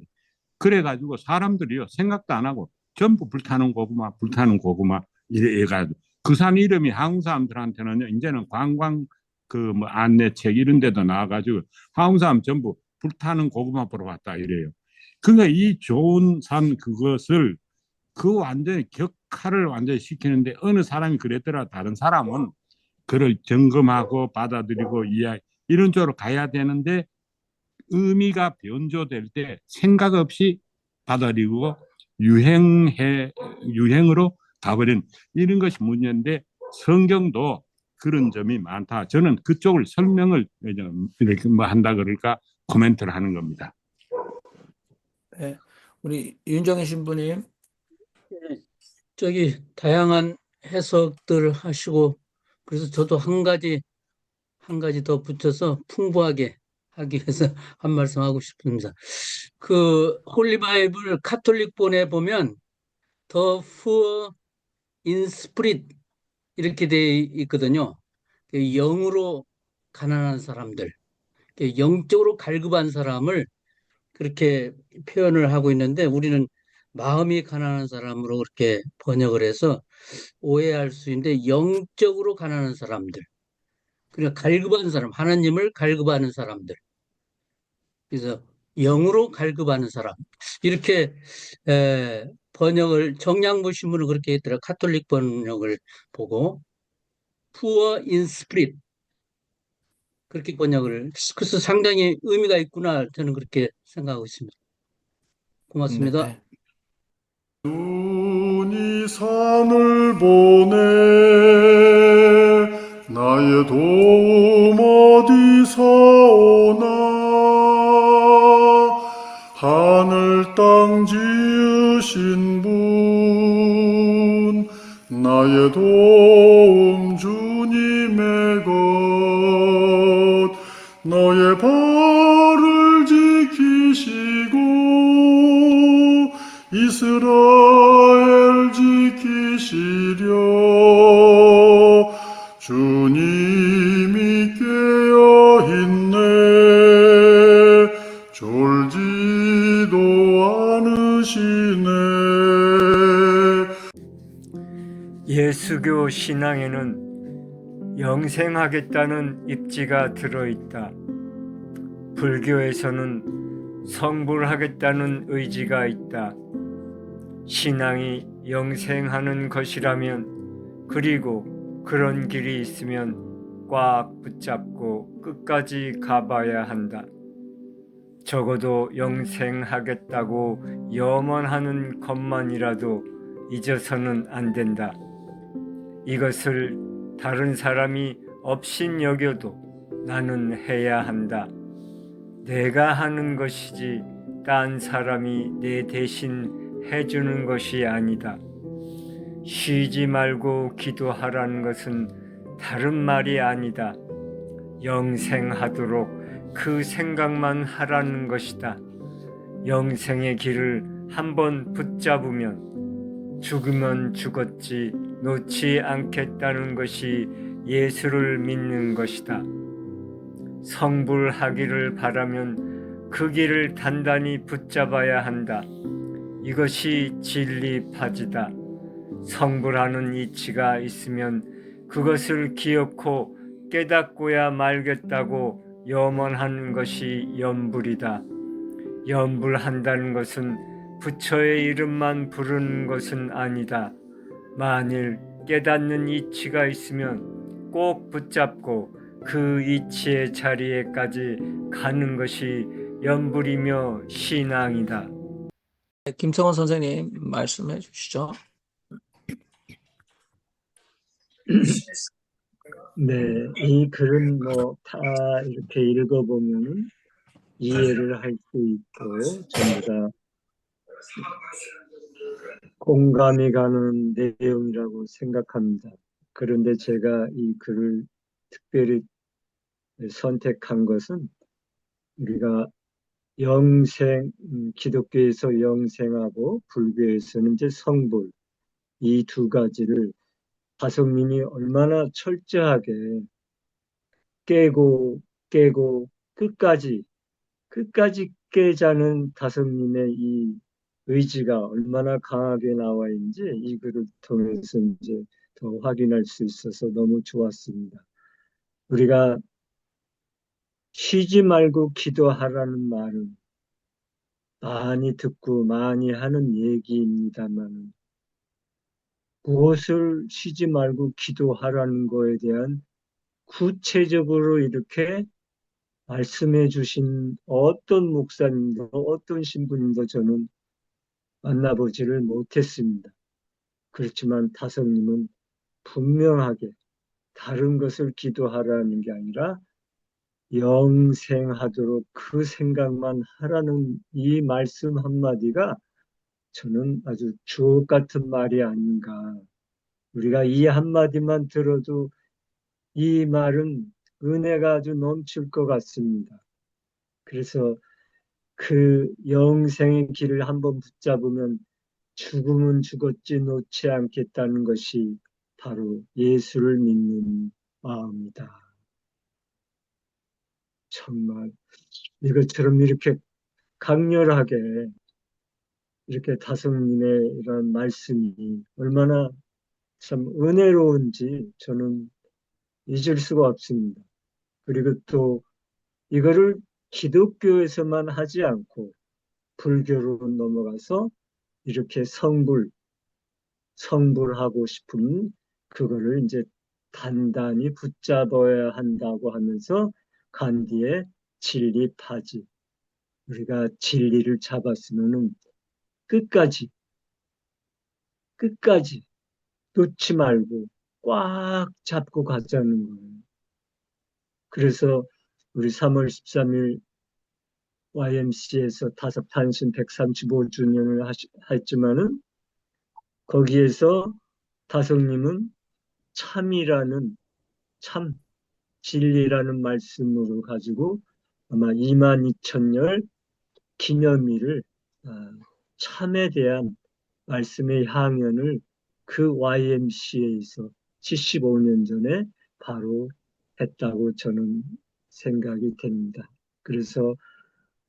그래가지고 사람들이요 생각도 안 하고 전부 불타는 고구마, 불타는 고구마 이래 가지고 그 산 이름이 한국 사람들한테는 이제는 관광 그 뭐 안내책 이런 데도 나와가지고 한국 사람 전부 불타는 고구마 보러 왔다 이래요. 그러니까 이 좋은 산 그것을 그 완전히 격화를 완전히 시키는데 어느 사람이 그랬더라 다른 사람은 그를 점검하고 받아들이고 이해 이런 쪽으로 가야 되는데 의미가 변조될 때 생각 없이 받아들이고 유행으로 가버린 이런 것이 문제인데 성경도 그런 점이 많다. 저는 그쪽을 설명을 이렇게 뭐 한다 그럴까 코멘트를 하는 겁니다. 네. 우리 윤정혜 신부님 저기 다양한 해석들 하시고 그래서 저도 한 가지 더 붙여서 풍부하게 하기 위해서 한 말씀 하고 싶습니다. 그 홀리 바이블 카톨릭본에 보면 더 poor in spirit 이렇게 돼 있거든요. 영으로 가난한 사람들, 영적으로 갈급한 사람을 그렇게 표현을 하고 있는데 우리는 마음이 가난한 사람으로 그렇게 번역을 해서 오해할 수 있는데 영적으로 가난한 사람들, 그러니까 갈급한 사람, 하나님을 갈급하는 사람들. 그래서 영으로 갈급하는 사람. 이렇게 번역을 정량부 신문은 그렇게 했더라. 카톨릭 번역을 보고 poor in spirit 그렇게 번역을 그래서 상당히 의미가 있구나 저는 그렇게 생각하고 있습니다. 고맙습니다. 네. 눈이 산을 보내 나의 도움 어디서 오나 하늘 땅 지으신 분 나의 도움 주님의 것 너의 발을 지키시고 이스라엘 지키시려 주님이 께 졸지도 않으시네. 예수교 신앙에는 영생하겠다는 입지가 들어있다. 불교에서는 성불하겠다는 의지가 있다. 신앙이 영생하는 것이라면, 그리고 그런 길이 있으면 꽉 붙잡고 끝까지 가봐야 한다. 적어도 영생하겠다고 염원하는 것만이라도 잊어서는 안 된다. 이것을 다른 사람이 업신여겨도 나는 해야 한다. 내가 하는 것이지 딴 사람이 내 대신 해주는 것이 아니다. 쉬지 말고 기도하라는 것은 다른 말이 아니다. 영생하도록 그 생각만 하라는 것이다. 영생의 길을 한번 붙잡으면 죽으면 죽었지 놓지 않겠다는 것이 예수를 믿는 것이다. 성불하기를 바라면 그 길을 단단히 붙잡아야 한다. 이것이 진리파지다. 성불하는 이치가 있으면 그것을 기억고 깨닫고야 말겠다고 염원하는 것이 염불이다. 염불한다는 것은 부처의 이름만 부르는 것은 아니다. 만일 깨닫는 이치가 있으면 꼭 붙잡고 그 이치의 자리에까지 가는 것이 염불이며 신앙이다. 김성원 선생님 말씀해 주시죠. 네, 이 글은 뭐 다 이렇게 읽어보면 이해를 할 수 있고 전부 다 공감이 가는 내용이라고 생각합니다. 그런데 제가 이 글을 특별히 선택한 것은 우리가 기독교에서 영생하고 불교에서는 이제 성불, 이 두 가지를 다성님이 얼마나 철저하게 깨고 끝까지 깨자는 다성님의 이 의지가 얼마나 강하게 나와 있는지 이 글을 통해서 이제 더 확인할 수 있어서 너무 좋았습니다. 우리가 쉬지 말고 기도하라는 말은 많이 듣고 많이 하는 얘기입니다만 무엇을 쉬지 말고 기도하라는 거에 대한 구체적으로 이렇게 말씀해 주신 어떤 목사님도 어떤 신부님도 저는 만나보지를 못했습니다. 그렇지만 다성님은 분명하게 다른 것을 기도하라는 게 아니라 영생하도록 그 생각만 하라는 이 말씀 한마디가 저는 아주 주옥 같은 말이 아닌가. 우리가 이 한마디만 들어도 이 말은 은혜가 아주 넘칠 것 같습니다. 그래서 그 영생의 길을 한번 붙잡으면 죽으면 죽었지 놓지 않겠다는 것이 바로 예수를 믿는 마음이다. 정말 이것처럼 이렇게 강렬하게 이렇게 다성님의 이런 말씀이 얼마나 참 은혜로운지 저는 잊을 수가 없습니다. 그리고 또 이거를 기독교에서만 하지 않고 불교로 넘어가서 이렇게 성불하고 싶으면 그거를 이제 단단히 붙잡아야 한다고 하면서 간디의 진리파지. 우리가 진리를 잡았으면은 끝까지 놓지 말고 꽉 잡고 가자는 거예요. 그래서 우리 3월 13일 YMCA에서 탄신 135주년을 했지만은 거기에서 다성님은 참 진리라는 말씀으로 가지고 아마 22,000열 기념일을 참에 대한 말씀의 향연을 그 YMCA에서 75년 전에 바로 했다고 저는 생각이 됩니다. 그래서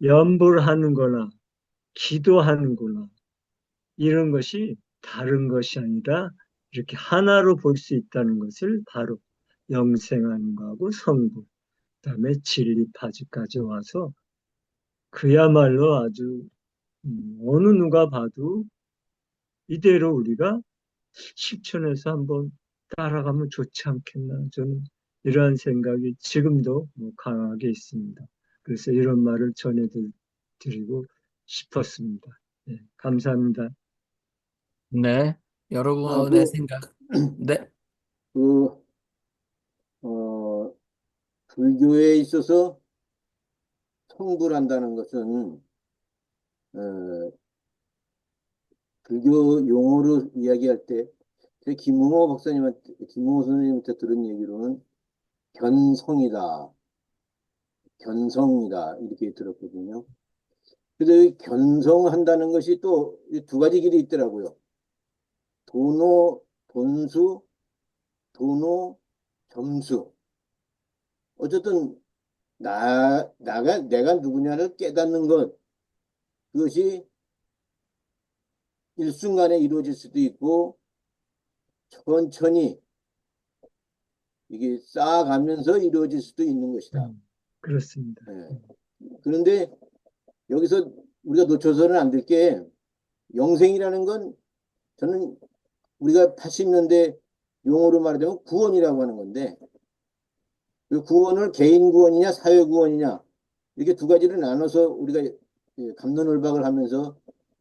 염불하는 거나 기도하는 거나 이런 것이 다른 것이 아니라 이렇게 하나로 볼 수 있다는 것을 바로 영생하는 거하고 성부, 그다음에 진리파지까지 와서 그야말로 아주 어느 누가 봐도 이대로 우리가 실천해서 한번 따라가면 좋지 않겠나. 저는 이러한 생각이 지금도 강하게 있습니다. 그래서 이런 말을 전해드리고 싶었습니다. 네, 감사합니다. 네. 아, 여러분의 생각. 네. 그, 어, 불교에 있어서 성불한다는 것은, 어, 불교 용어로 이야기할 때, 제 김웅호 선생님한테 들은 얘기로는 견성이다, 견성이다, 이렇게 들었거든요. 그래서 이 견성한다는 것이 또 두 가지 길이 있더라고요. 도노, 돈수, 도노, 점수. 어쨌든, 내가 누구냐를 깨닫는 것, 그것이 일순간에 이루어질 수도 있고, 천천히 이게 쌓아가면서 이루어질 수도 있는 것이다. 그렇습니다. 예. 그런데 여기서 우리가 놓쳐서는 안 될 게, 영생이라는 건 저는 우리가 80년대 용어로 말하자면 구원이라고 하는 건데, 그 구원을 개인 구원이냐 사회 구원이냐 이렇게 두 가지를 나눠서 우리가 갑론을박을 하면서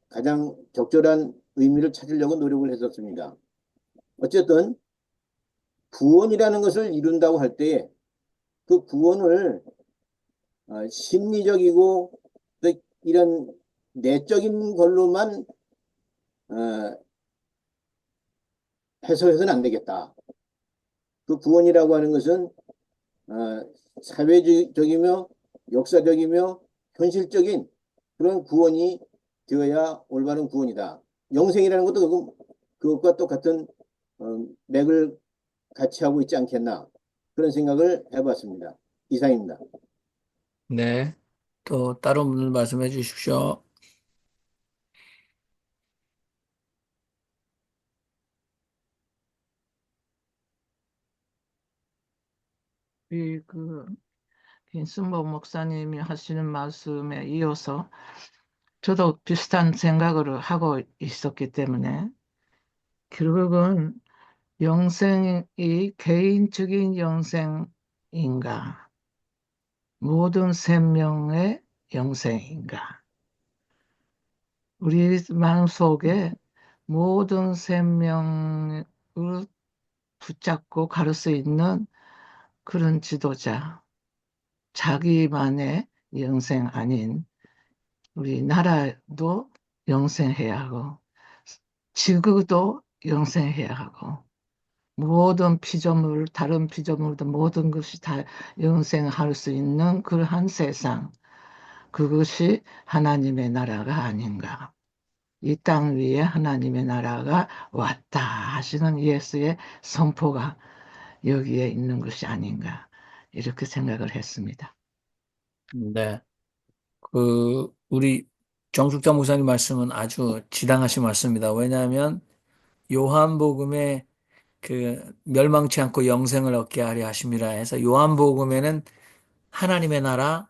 가장 적절한 의미를 찾으려고 노력을 했었습니다. 어쨌든 구원이라는 것을 이룬다고 할 때 그 구원을 심리적이고 이런 내적인 걸로만 해석해서는 안 되겠다. 그 구원이라고 하는 것은 사회적이며 역사적이며 현실적인 그런 구원이 되어야 올바른 구원이다. 영생이라는 것도 그것과 똑같은 맥을 같이 하고 있지 않겠나 그런 생각을 해봤습니다. 이상입니다. 네. 또 다른 분들 말씀해 주십시오. 김순복 목사님이 하시는 말씀에 이어서 저도 비슷한 생각을 하고 있었기 때문에 결국은 영생이 개인적인 영생인가, 모든 생명의 영생인가, 우리 마음속에 모든 생명을 붙잡고 갈 수 있는 그런 지도자, 자기만의 영생 아닌 우리나라도 영생해야 하고 지구도 영생해야 하고 모든 피조물, 다른 피조물도 모든 것이 다 영생할 수 있는 그러한 세상, 그것이 하나님의 나라가 아닌가. 이 땅 위에 하나님의 나라가 왔다 하시는 예수의 선포가 여기에 있는 것이 아닌가. 이렇게 생각을 했습니다. 네. 우리 정숙자 목사님 말씀은 아주 지당하신 말씀입니다. 왜냐하면 요한복음에 멸망치 않고 영생을 얻게 하려 하심이라 해서 요한복음에는 하나님의 나라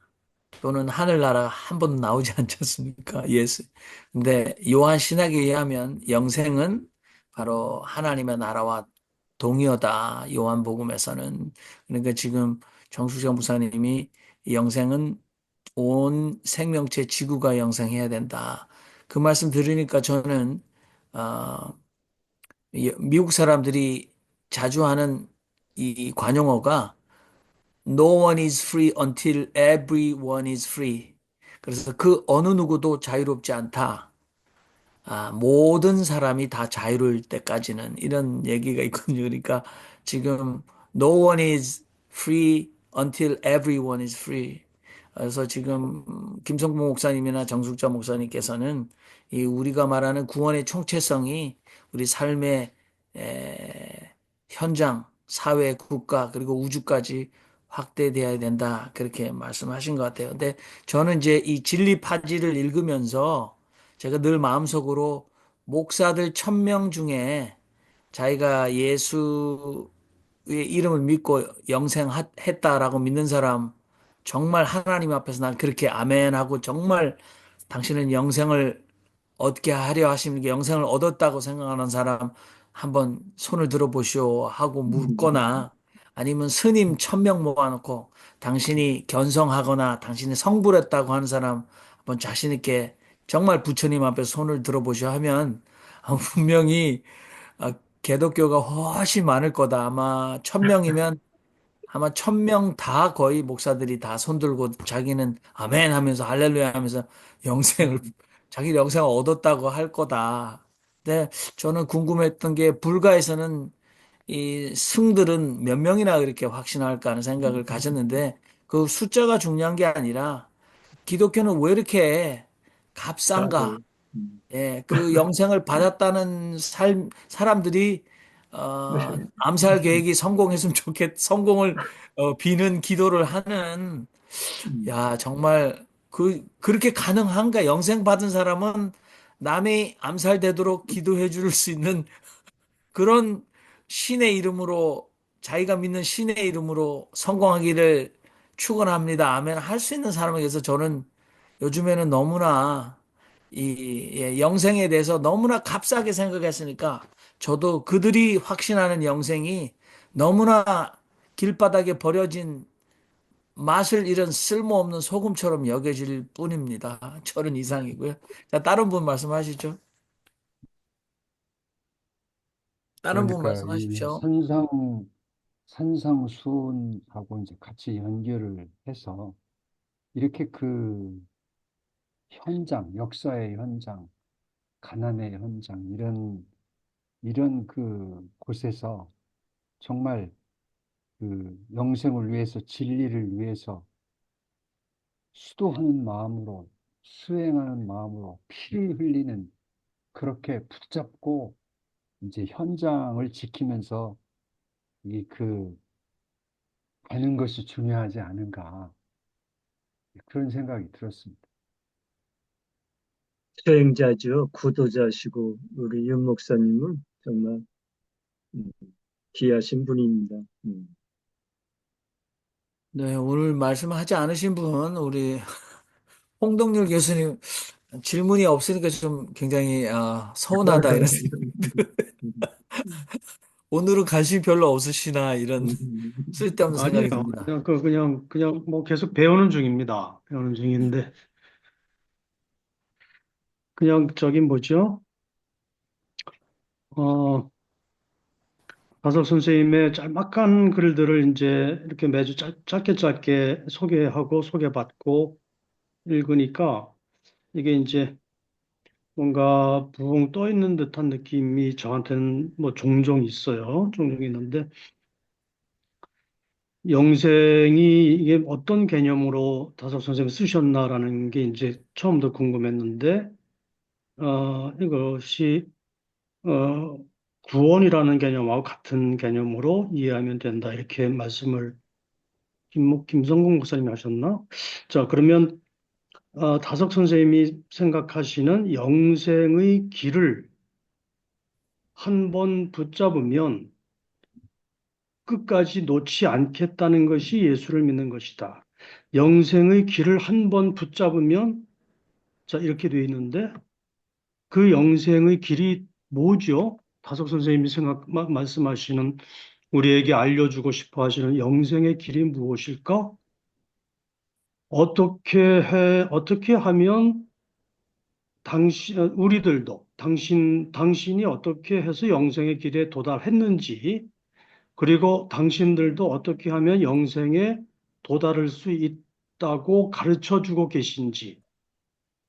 또는 하늘나라가 한 번도 나오지 않지 않습니까? 예수. 근데 요한 신학에 의하면 영생은 바로 하나님의 나라와 동의어다. 요한복음에서는. 그러니까 지금 정수정 목사님이 이 영생은 온 생명체 지구가 영생해야 된다. 그 말씀 들으니까 저는 어, 미국 사람들이 자주 하는 이 관용어가 No one is free until everyone is free. 그래서 그 어느 누구도 자유롭지 않다. 모든 사람이 다 자유로울 때까지는 이런 얘기가 있거든요. 그러니까 지금 no one is free until everyone is free. 그래서 지금 김성부 목사님이나 정숙자 목사님께서는 이 우리가 말하는 구원의 총체성이 우리 삶의 현장, 사회, 국가 그리고 우주까지 확대돼야 된다. 그렇게 말씀하신 것 같아요. 근데 저는 이제 이 진리파지를 읽으면서 제가 늘 마음속으로 목사들 1,000명 중에 자기가 예수의 이름을 믿고 영생했다라고 믿는 사람 정말 하나님 앞에서 난 그렇게 아멘하고 정말 당신은 영생을 얻게 하려 하시는 게 영생을 얻었다고 생각하는 사람 한번 손을 들어보시오 하고 묻거나 아니면 스님 1,000명 모아놓고 당신이 견성하거나 당신이 성불했다고 하는 사람 한번 자신 있게 정말 부처님 앞에 손을 들어보시오 하면 분명히 아, 개독교가 훨씬 많을 거다. 아마 1,000명이면 아마 1,000명 다 거의 목사들이 다 손들고 자기는 아멘 하면서 할렐루야 하면서 영생을 자기 영생을 얻었다고 할 거다. 근데 저는 궁금했던 게 불가에서는 이 승들은 몇 명이나 그렇게 확신할까 하는 생각을 가졌는데 그 숫자가 중요한 게 아니라 기독교는 왜 이렇게 값싼가? 싸고. 음. 예, 그 영생을 받았다는 사람들이 암살 계획이 성공했으면 성공을 비는 기도를 하는 야, 정말 그렇게 가능한가? 영생 받은 사람은 남이 암살되도록 기도해 줄 수 있는 그런 신의 이름으로 자기가 믿는 신의 이름으로 성공하기를 축원합니다. 아멘. 할 수 있는 사람에게서 저는 요즘에는 너무나 영생에 대해서 너무나 값싸게 생각했으니까 저도 그들이 확신하는 영생이 너무나 길바닥에 버려진 맛을 잃은 쓸모없는 소금처럼 여겨질 뿐입니다. 저는 이상이고요. 자, 다른 분 말씀하시죠. 다른 분 그러니까 이 말씀하십시오. 산상수훈하고 이제 같이 연결을 해서 이렇게 그 현장, 역사의 현장, 가난의 현장, 이런 그 곳에서 정말 그 영생을 위해서, 진리를 위해서 수도하는 마음으로, 수행하는 마음으로 피를 흘리는 그렇게 붙잡고 이제 현장을 지키면서 이 그 가는 것이 중요하지 않은가 그런 생각이 들었습니다. 수행자죠. 구도자시고 우리 윤 목사님은 정말 음, 귀하신 분입니다. 네, 오늘 말씀하지 않으신 분, 우리 홍동률 교수님 질문이 없으니까 좀 굉장히 서운하다 이런 생각. 오늘은 관심이 별로 없으시나 이런 쓸데없는 아니에요. 생각이 듭니다. 그냥 뭐 계속 배우는 중입니다. 배우는 중인데 그냥 저기 뭐죠? 어, 가석 선생님의 짤막한 글들을 이제 이렇게 매주 짧게 짧게 소개하고 소개받고 읽으니까 이게 이제 뭔가 붕 떠 있는 듯한 느낌이 저한테는 뭐 종종 있어요. 종종 있는데 영생이 이게 어떤 개념으로 다석 선생님이 쓰셨나라는 게 이제 처음부터 궁금했는데 이것이 어, 구원이라는 개념하고 같은 개념으로 이해하면 된다 이렇게 말씀을 김성국 목사님이 하셨나? 자 그러면 다석 선생님이 생각하시는 영생의 길을 한 번 붙잡으면 끝까지 놓지 않겠다는 것이 예수를 믿는 것이다. 영생의 길을 한 번 붙잡으면 자 이렇게 되어 있는데 그 영생의 길이 뭐죠? 다석 선생님이 말씀하시는 우리에게 알려주고 싶어 하시는 영생의 길이 무엇일까? 어떻게 하면 당신이 어떻게 해서 영생의 길에 도달했는지, 그리고 당신들도 어떻게 하면 영생에 도달할 수 있다고 가르쳐 주고 계신지,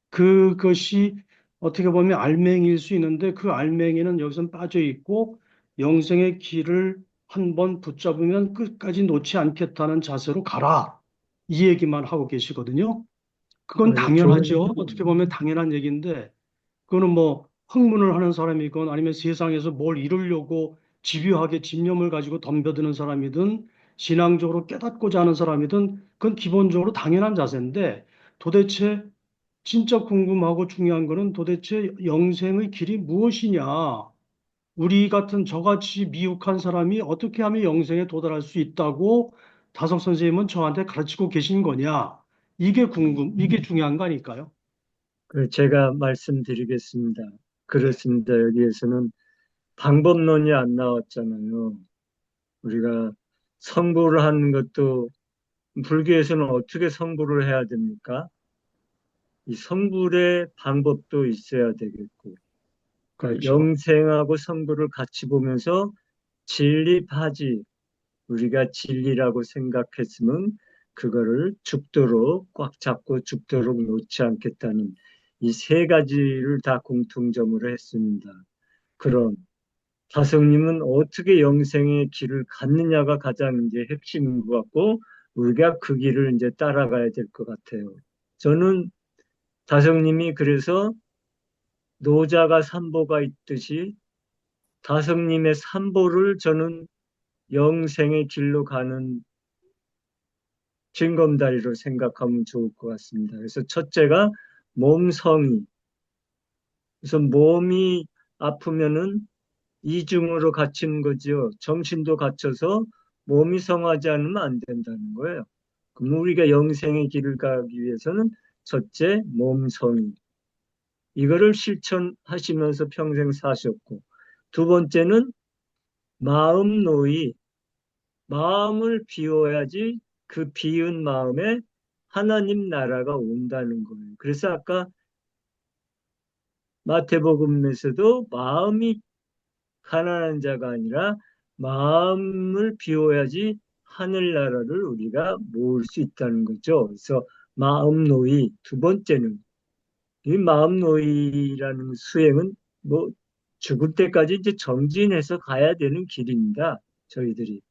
그것이 어떻게 보면 알맹이일 수 있는데 그 알맹이는 여기서 빠져 있고 영생의 길을 한번 붙잡으면 끝까지 놓지 않겠다는 자세로 가라. 이 얘기만 하고 계시거든요. 그건 예, 좋은, 당연하죠. 어떻게 보면 당연한 얘기인데 그거는 뭐 학문을 하는 사람이건 아니면 세상에서 뭘 이루려고 집요하게 집념을 가지고 덤벼드는 사람이든 신앙적으로 깨닫고자 하는 사람이든 그건 기본적으로 당연한 자세인데 도대체 진짜 궁금하고 중요한 거는 도대체 영생의 길이 무엇이냐? 우리 같은 저같이 미혹한 사람이 어떻게 하면 영생에 도달할 수 있다고 다석 선생님은 저한테 가르치고 계신 거냐? 이게 중요한 거 아닐까요? 제가 말씀드리겠습니다. 그렇습니다. 여기에서는 방법론이 안 나왔잖아요. 우리가 성불을 하는 것도 불교에서는 어떻게 성불을 해야 됩니까? 이 성불의 방법도 있어야 되겠고, 그러니까 그렇죠. 영생하고 성불을 같이 보면서 진리하지, 우리가 진리라고 생각했으면 그거를 죽도록 꽉 잡고 죽도록 놓지 않겠다는 이 세 가지를 다 공통점으로 했습니다. 그럼 다성님은 어떻게 영생의 길을 갖느냐가 가장 이제 핵심인 것 같고 우리가 그 길을 이제 따라가야 될 것 같아요. 저는 다성님이 그래서 노자가 삼보가 있듯이 다성님의 삼보를 저는 영생의 길로 가는 징검다리로 생각하면 좋을 것 같습니다. 그래서 첫째가 몸성이. 그래서 몸이 아프면은 이중으로 갇히는 거죠. 정신도 갇혀서 몸이 성하지 않으면 안 된다는 거예요. 그럼 우리가 영생의 길을 가기 위해서는 첫째, 몸성이. 이거를 실천하시면서 평생 사셨고, 두 번째는 마음 노이. 마음을 비워야지 그 비운 마음에 하나님 나라가 온다는 거예요. 그래서 아까 마태복음에서도 마음이 가난한 자가 아니라 마음을 비워야지 하늘나라를 우리가 모을 수 있다는 거죠. 그래서 마음 노이 두 번째는 이 마음 노이라는 수행은 뭐 죽을 때까지 이제 정진해서 가야 되는 길입니다. 저희들이.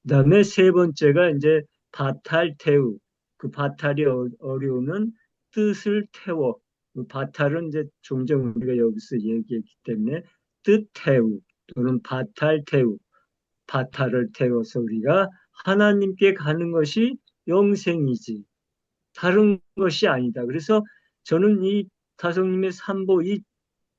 그다음에 세 번째가 이제 바탈태우. 그 바탈이 어려우면 뜻을 태워. 그 바탈은 이제 종종 우리가 여기서 얘기했기 때문에 뜻 태우 또는 바탈 태우. 바탈을 태워서 우리가 하나님께 가는 것이 영생이지. 다른 것이 아니다. 그래서 저는 이 다성님의 삼보,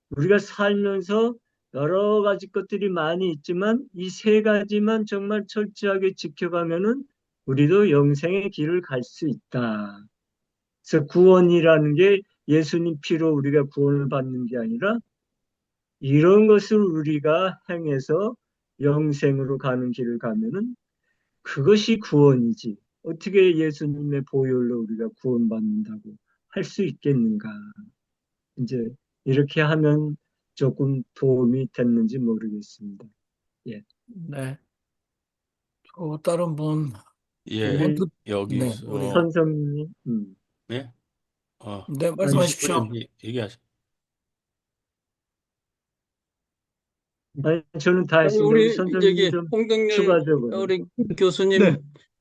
우리가 살면서 여러 가지 것들이 많이 있지만 이 세 가지만 정말 철저하게 지켜가면은 우리도 영생의 길을 갈 수 있다. 그래서 구원이라는 게 예수님 피로 우리가 구원을 받는 게 아니라 이런 것을 우리가 행해서 영생으로 가는 길을 가면은 그것이 구원이지. 어떻게 예수님의 보혈로 우리가 구원받는다고 할 수 있겠는가. 이제 이렇게 하면 조금 도움이 됐는지 모르겠습니다. 예. 네. 또 다른 분, 예, 우리 언뜻, 네, 우리, 여기서 선생님, 네, 네, 아니, 말씀하십시오. 얘기하세요. 아니, 저는 다 아니, 했습니다. 우리 우리 선생님 저기 좀 홍덕열 추가적으로. 우리 네.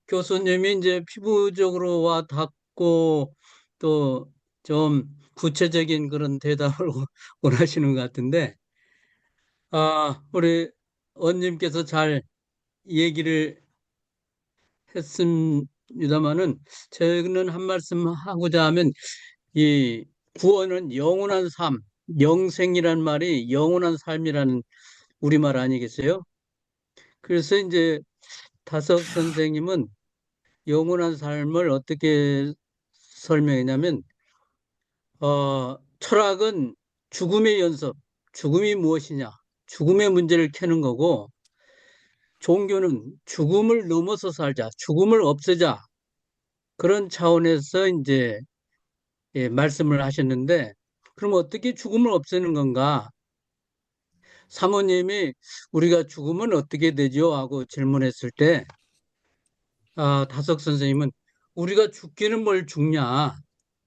교수님이 이제 피부적으로 와 닿고 또 좀 구체적인 그런 대답을 원하시는 것 같은데, 우리 원님께서 잘 얘기를 했습니다마는 저는 한 말씀 하고자 하면 이 구원은 영원한 삶, 영생이란 말이 영원한 삶이라는 우리말 아니겠어요? 그래서 이제 다석 선생님은 영원한 삶을 어떻게 설명했냐면, 철학은 죽음의 연속, 죽음이 무엇이냐, 죽음의 문제를 캐는 거고, 종교는 죽음을 넘어서 살자, 죽음을 없애자, 그런 차원에서 이제 말씀을 하셨는데, 그럼 어떻게 죽음을 없애는 건가? 사모님이 우리가 죽으면 어떻게 되죠? 하고 질문했을 때, 다석 선생님은 우리가 죽기는 뭘 죽냐?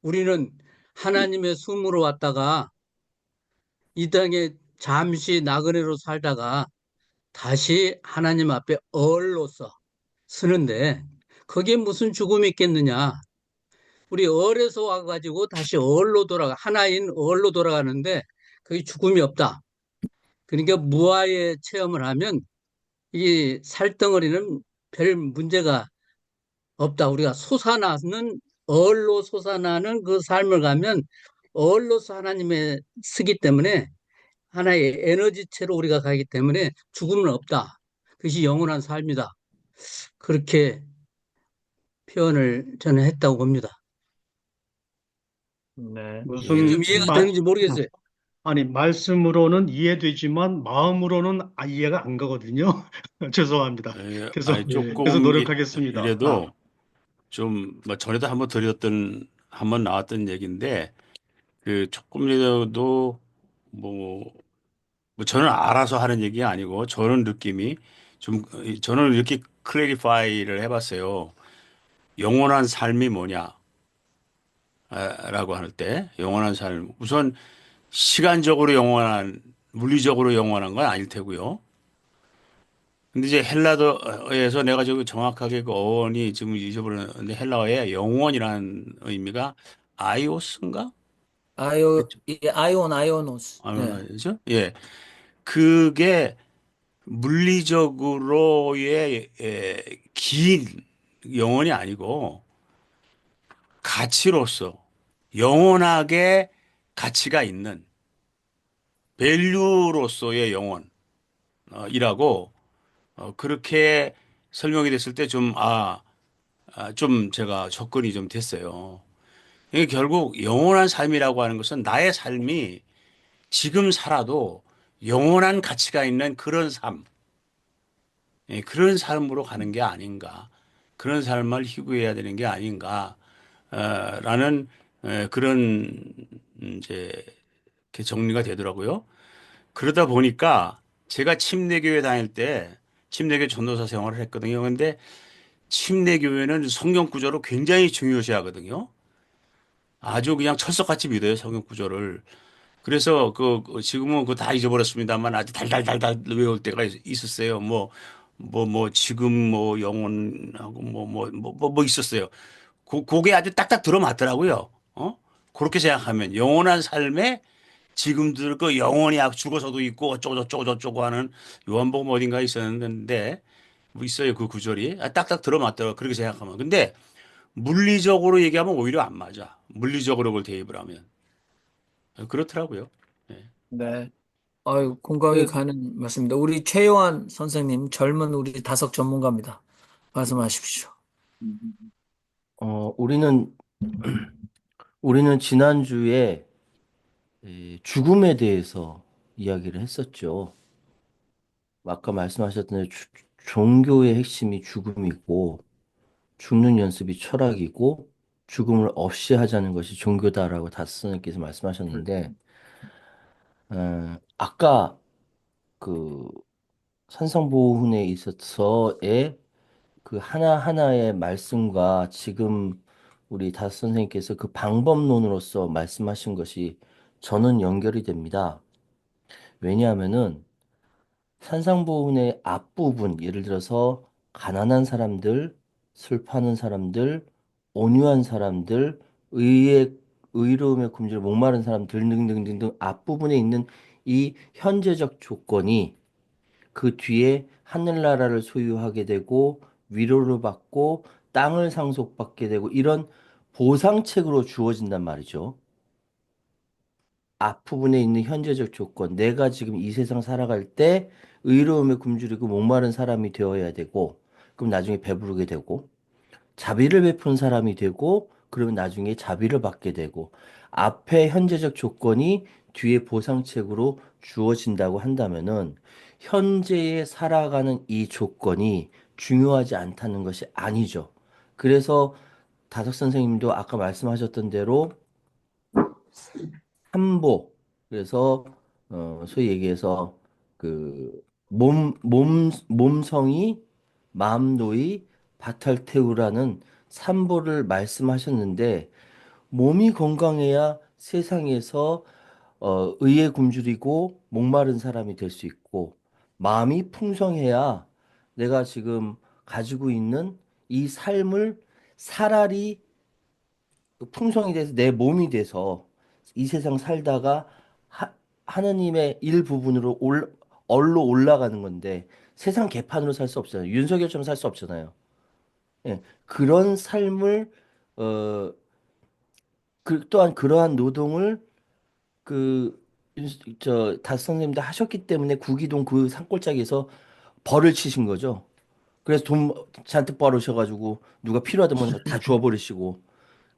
우리는 하나님의 숨으로 왔다가 이 땅에 잠시 나그네로 살다가 다시 하나님 앞에 얼로서 서는데 거기에 무슨 죽음이 있겠느냐? 우리 얼에서 와가지고 다시 얼로 하나인 얼로 돌아가는데 거기 죽음이 없다. 그러니까 무아의 체험을 하면 이 살덩어리는 별 문제가 없다. 우리가 솟아나는 얼로 솟아나는 그 삶을 가면 얼로서 하나님의 쓰기 때문에 하나의 에너지체로 우리가 가기 때문에 죽음은 없다. 그것이 영원한 삶이다. 그렇게 표현을 저는 했다고 봅니다. 네. 이게 좀 무슨 이해가 되는지 모르겠어요. 아니, 말씀으로는 이해되지만 마음으로는 이해가 안 가거든요. 죄송합니다. 아니, 그래서 조금 노력하겠습니다. 이래도 좀, 뭐 전에도 한번 나왔던 얘기인데, 그 조금이라도 뭐, 뭐 저는 알아서 하는 얘기 아니고, 저는 느낌이 좀, 저는 이렇게 클래리파이를 해봤어요. 영원한 삶이 뭐냐? 라고 할 때, 영원한 삶. 우선 시간적으로 영원한, 물리적으로 영원한 건 아닐 테고요. 근데 이제 헬라어에서 내가 저기 정확하게 그 어원이 지금 잊어버렸는데 헬라어의 영원이라는 의미가 아이오스인가? 그렇죠. 아이오노스. 네. 아이오나죠? 예. 그게 물리적으로의 긴 영혼이 아니고 가치로서 영원하게 가치가 있는 밸류로서의 영혼이라고 그렇게 설명이 됐을 때 좀 제가 접근이 좀 됐어요. 이게 결국 영원한 삶이라고 하는 것은 나의 삶이 지금 살아도 영원한 가치가 있는 그런 삶, 그런 삶으로 가는 게 아닌가. 그런 삶을 희구해야 되는 게 아닌가. 라는 그런 이제 이렇게 정리가 되더라고요. 그러다 보니까 제가 침례교회 다닐 때 침례교 전도사 생활을 했거든요. 근데 침례교회는 성경 구조를 굉장히 중요시 하거든요. 아주 그냥 철석같이 믿어요, 성경 구조를. 그래서 지금은 그 다 잊어버렸습니다만 아주 달달달달 외울 때가 있었어요. 지금 영혼하고 뭐 있었어요. 그게 아주 딱딱 들어맞더라고요. 그렇게 생각하면 영원한 삶에 지금들 그 영원히 죽어서도 있고 어쩌고 하는 요한복음 어딘가에 있었는데 뭐 있어요. 그 구절이 딱딱 들어맞더라고요. 그렇게 생각하면. 근데 물리적으로 얘기하면 오히려 안 맞아. 물리적으로 그걸 대입을 하면. 그렇더라고요. 네. 네. 아유, 공감이 그, 가는 말씀입니다. 우리 최요한 선생님, 젊은 우리 다석 전문가입니다. 말씀하십시오. 우리는, 우리는 지난주에 죽음에 대해서 이야기를 했었죠. 아까 말씀하셨던 대로 종교의 핵심이 죽음이고, 죽는 연습이 철학이고, 죽음을 없이 하자는 것이 종교다라고 다스님께서 말씀하셨는데, 아까 그 산상보훈에 있어서의 그 하나하나의 말씀과 지금 우리 다스 선생님께서 그 방법론으로서 말씀하신 것이 저는 연결이 됩니다. 왜냐하면은 산상보훈의 앞부분, 예를 들어서 가난한 사람들, 슬퍼하는 사람들, 온유한 사람들, 의로움의 굶주려 목마른 사람들 등등등등 앞부분에 있는 이 현재적 조건이 그 뒤에 하늘나라를 소유하게 되고 위로를 받고 땅을 상속받게 되고 이런 보상책으로 주어진단 말이죠. 앞부분에 있는 현재적 조건, 내가 지금 이 세상 살아갈 때 의로움에 굶주리고 목마른 사람이 되어야 되고, 그럼 나중에 배부르게 되고, 자비를 베푼 사람이 되고, 그러면 나중에 자비를 받게 되고, 앞에 현재적 조건이 뒤에 보상책으로 주어진다고 한다면은, 현재에 살아가는 이 조건이 중요하지 않다는 것이 아니죠. 그래서 다석 선생님도 아까 말씀하셨던 대로 삼보, 그래서 소위 얘기해서 그 몸성이 마음노이 바탈테우라는 삼보를 말씀하셨는데 몸이 건강해야 세상에서 의에 굶주리고 목마른 사람이 될 수 있고 마음이 풍성해야 내가 지금 가지고 있는 이 삶을 차라리 그 풍성이 돼서 내 몸이 돼서 이 세상 살다가 하느님의 일부분으로 얼로 올라가는 건데 세상 개판으로 살 수 없잖아요. 윤석열처럼 살 수 없잖아요. 예, 그런 삶을 어, 또한 그러한 노동을 그, 다스 선생님도 하셨기 때문에 구기동 그 산골짜기에서 벌을 치신 거죠. 그래서 돈 잔뜩 벌으셔가지고 누가 필요하다면 다 주워버리시고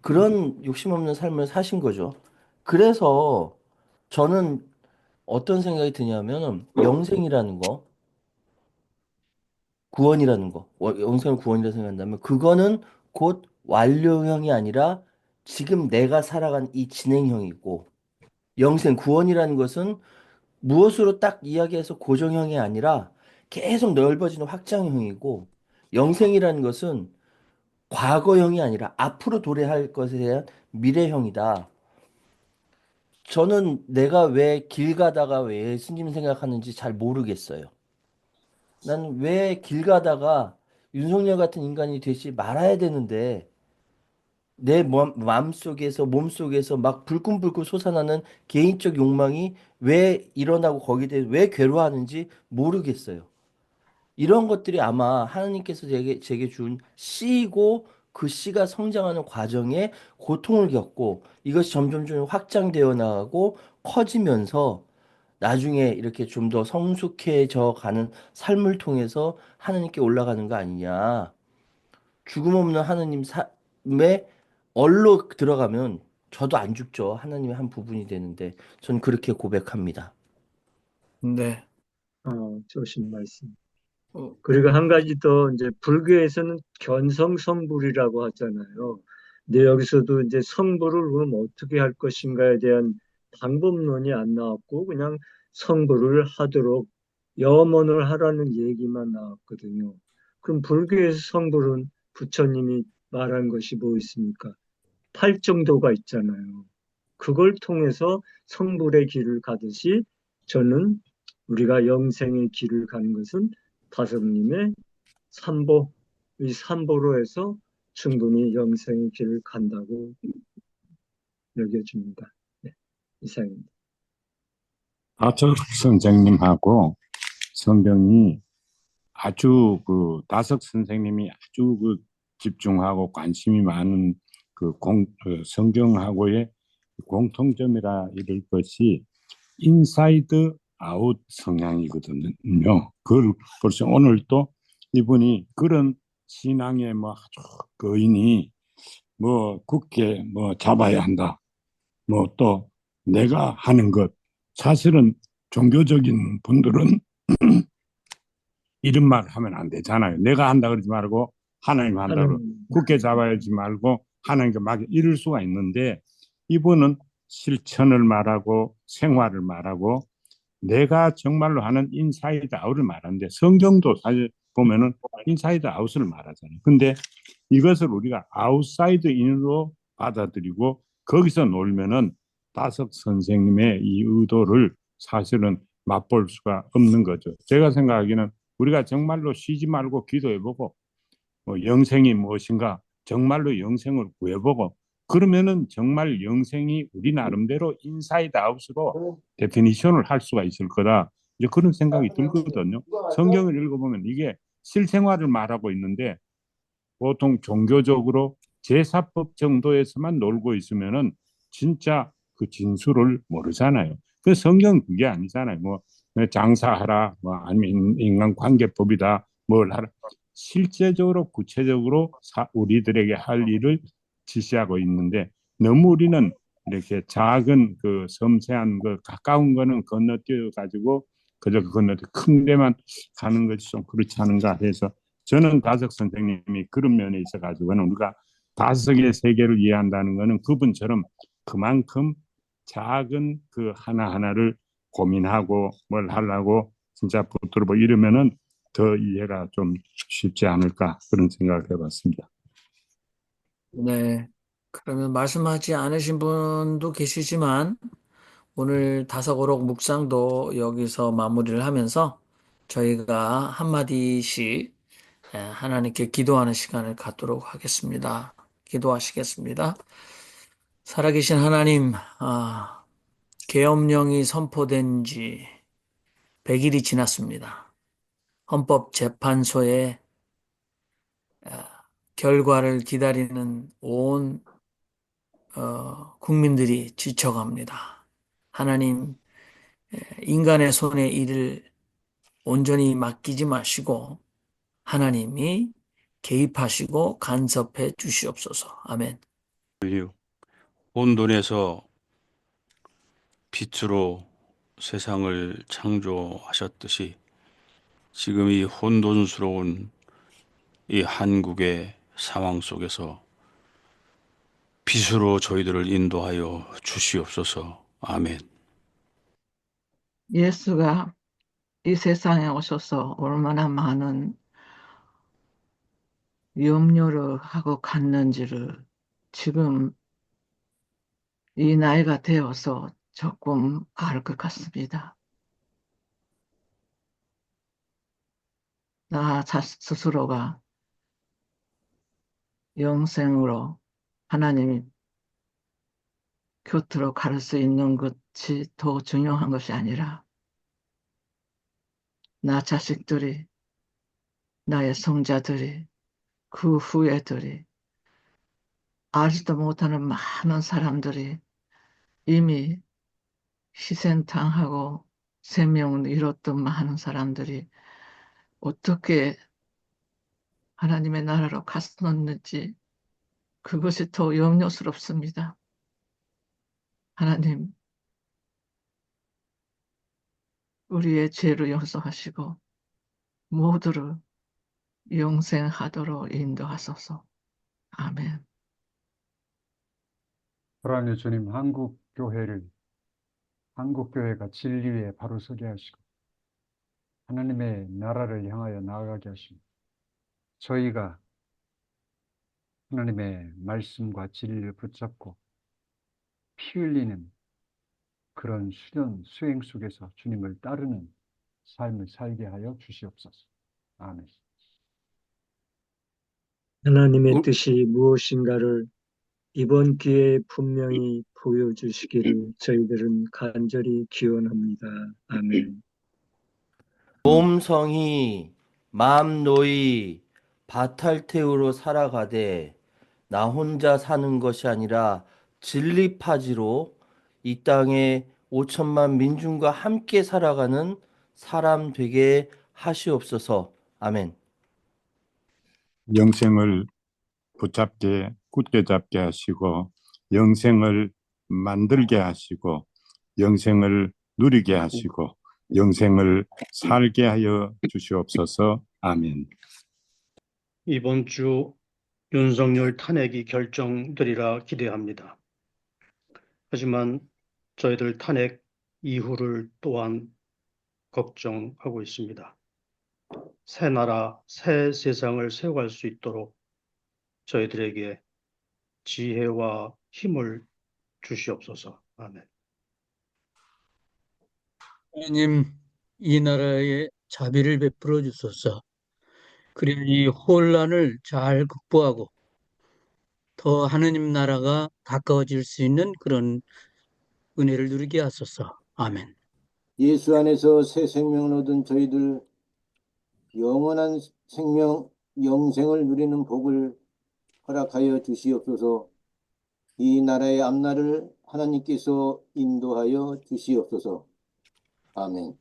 그런 욕심 없는 삶을 사신 거죠. 그래서 저는 어떤 생각이 드냐면 영생이라는 거, 구원이라는 거, 영생을 구원이라 생각한다면 그거는 곧 완료형이 아니라 지금 내가 살아간 이 진행형이고 영생, 구원이라는 것은 무엇으로 딱 이야기해서 고정형이 아니라 계속 넓어지는 확장형이고 영생이라는 것은 과거형이 아니라 앞으로 도래할 것에 대한 미래형이다. 저는 내가 왜 길 가다가 왜 예수님 생각하는지 잘 모르겠어요. 난 왜 길 가다가 윤석열 같은 인간이 되지 말아야 되는데 내 마음속에서 몸속에서 막 불끈불끈 솟아나는 개인적 욕망이 왜 일어나고 거기에 대해 왜 괴로워하는지 모르겠어요. 이런 것들이 아마 하나님께서 제게 준 씨이고 그 씨가 성장하는 과정에 고통을 겪고 이것이 점점 좀 확장되어 나가고 커지면서 나중에 이렇게 좀 더 성숙해져 가는 삶을 통해서 하나님께 올라가는 거 아니냐. 죽음 없는 하나님 삶에 얼로 들어가면 저도 안 죽죠. 하나님의 한 부분이 되는데 전 그렇게 고백합니다. 네. 좋으신 말씀. 어, 그리고 한 가지 더 이제 불교에서는 견성성불이라고 하잖아요. 근데 여기서도 이제 성불을 그럼 어떻게 할 것인가에 대한 방법론이 안 나왔고 그냥 성불을 하도록 염원을 하라는 얘기만 나왔거든요. 그럼 불교에서 성불은 부처님이 말한 것이 뭐 있습니까? 팔정도가 있잖아요. 그걸 통해서 성불의 길을 가듯이 저는 우리가 영생의 길을 가는 것은 다섯님의 삼보, 이 삼보로 해서 충분히 영생의 길을 간다고 여겨집니다. 네, 이상입니다. 아저 선생님하고 성경이 아주 다석 선생님이 아주 집중하고 관심이 많은 성경하고의 공통점이라 이럴 것이 인사이드 아웃 성향이거든요. 그걸 벌써 오늘 또 이분이 그런 신앙의 뭐 아주 거인이 뭐 굳게 뭐 잡아야 한다. 뭐 또 내가 하는 것 사실은 종교적인 분들은 이런 말 하면 안 되잖아요. 내가 한다 그러지 말고 하나님 한다 그러고 하나님, 굳게 잡아야지 말고 하나님께 막 이럴 수가 있는데 이분은 실천을 말하고 생활을 말하고 내가 정말로 하는 인사이드 아웃을 말하는데 성경도 사실 보면은 인사이드 아웃을 말하잖아요. 근데 이것을 우리가 아웃사이드 인으로 받아들이고 거기서 놀면은 다석 선생님의 이 의도를 사실은 맛볼 수가 없는 거죠. 제가 생각하기는 우리가 정말로 쉬지 말고 기도해보고 영생이 무엇인가 정말로 영생을 구해보고 그러면은 정말 영생이 우리 나름대로 인사이드 아웃으로 데피니션을 할 수가 있을 거다. 이제 그런 생각이 들거든요. 성경을 읽어보면 이게 실생활을 말하고 있는데 보통 종교적으로 제사법 정도에서만 놀고 있으면은 진짜 그 진수를 모르잖아요. 그 성경 그게 아니잖아요. 뭐 장사하라, 뭐 아니면 인간관계법이다, 뭘 하라. 실제적으로 구체적으로 우리들에게 할 일을 지시하고 있는데 너무 우리는 이렇게 작은 섬세한 가까운 거는 건너뛰어 가지고 그저 건너뛰어 큰 데만 가는 것이 좀 그렇지 않은가 해서 저는 다석 선생님이 그런 면에 있어 가지고는 우리가 다석의 세계를 이해한다는 것은 그분처럼 그만큼 작은 하나하나를 고민하고 뭘 하려고 진짜 붙들고 이러면은 더 이해가 좀 쉽지 않을까 그런 생각을 해봤습니다. 네. 그러면 말씀하지 않으신 분도 계시지만 오늘 다섯오록 묵상도 여기서 마무리를 하면서 저희가 한마디씩 하나님께 기도하는 시간을 갖도록 하겠습니다. 기도하시겠습니다. 살아계신 하나님, 계엄령이 선포된 지 100일이 지났습니다. 헌법재판소의 결과를 기다리는 온 국민들이 지쳐갑니다. 하나님, 인간의 손에 일을 온전히 맡기지 마시고 하나님이 개입하시고 간섭해 주시옵소서. 아멘. 혼돈에서 빛으로 세상을 창조하셨듯이 지금 이 혼돈스러운 이 한국의 상황 속에서 빛으로 저희들을 인도하여 주시옵소서. 아멘. 예수가 이 세상에 오셔서 얼마나 많은 염려를 하고 갔는지를 지금 이 나이가 되어서 조금 알 것 같습니다. 나 스스로가 영생으로 하나님이 곁으로 갈 수 있는 것이 더 중요한 것이 아니라 나 자식들이, 나의 성자들이, 그 후예들이, 알지도 못하는 많은 사람들이 이미 희생당하고 생명을 잃었던 많은 사람들이 어떻게 하나님의 나라로 갔었는지 그것이 더 염려스럽습니다. 하나님, 우리의 죄를 용서하시고 모두를 영생하도록 인도하소서. 아멘. 불안의 주님, 한국교회가 진리에 바로 서게 하시고 하나님의 나라를 향하여 나아가게 하시고 저희가 하나님의 말씀과 진리를 붙잡고 피 흘리는 그런 수행 속에서 주님을 따르는 삶을 살게 하여 주시옵소서. 아멘. 하나님의 뜻이 무엇인가를 이번 기회에 분명히 보여주시기를 저희들은 간절히 기원합니다. 아멘. 몸성이 마음 노이 바탈테우로 살아가되 나 혼자 사는 것이 아니라 진리파지로 이 땅에 5천만 민중과 함께 살아가는 사람 되게 하시옵소서. 아멘. 영생을 붙잡게 굳게 잡게 하시고 영생을 만들게 하시고 영생을 누리게 하시고 영생을 살게 하여 주시옵소서. 아멘. 이번 주 윤석열 탄핵이 결정되리라 기대합니다. 하지만 저희들 탄핵 이후를 또한 걱정하고 있습니다. 새 나라, 새 세상을 세워갈 수 있도록 저희들에게 지혜와 힘을 주시옵소서. 아멘. 하나님, 이 나라에 자비를 베풀어 주소서. 그리고 이 혼란을 잘 극복하고 더 하느님 나라가 가까워질 수 있는 그런 은혜를 누리게 하소서. 아멘. 예수 안에서 새 생명을 얻은 저희들 영원한 생명, 영생을 누리는 복을 허락하여 주시옵소서. 이 나라의 앞날을 하나님께서 인도하여 주시옵소서. 아멘.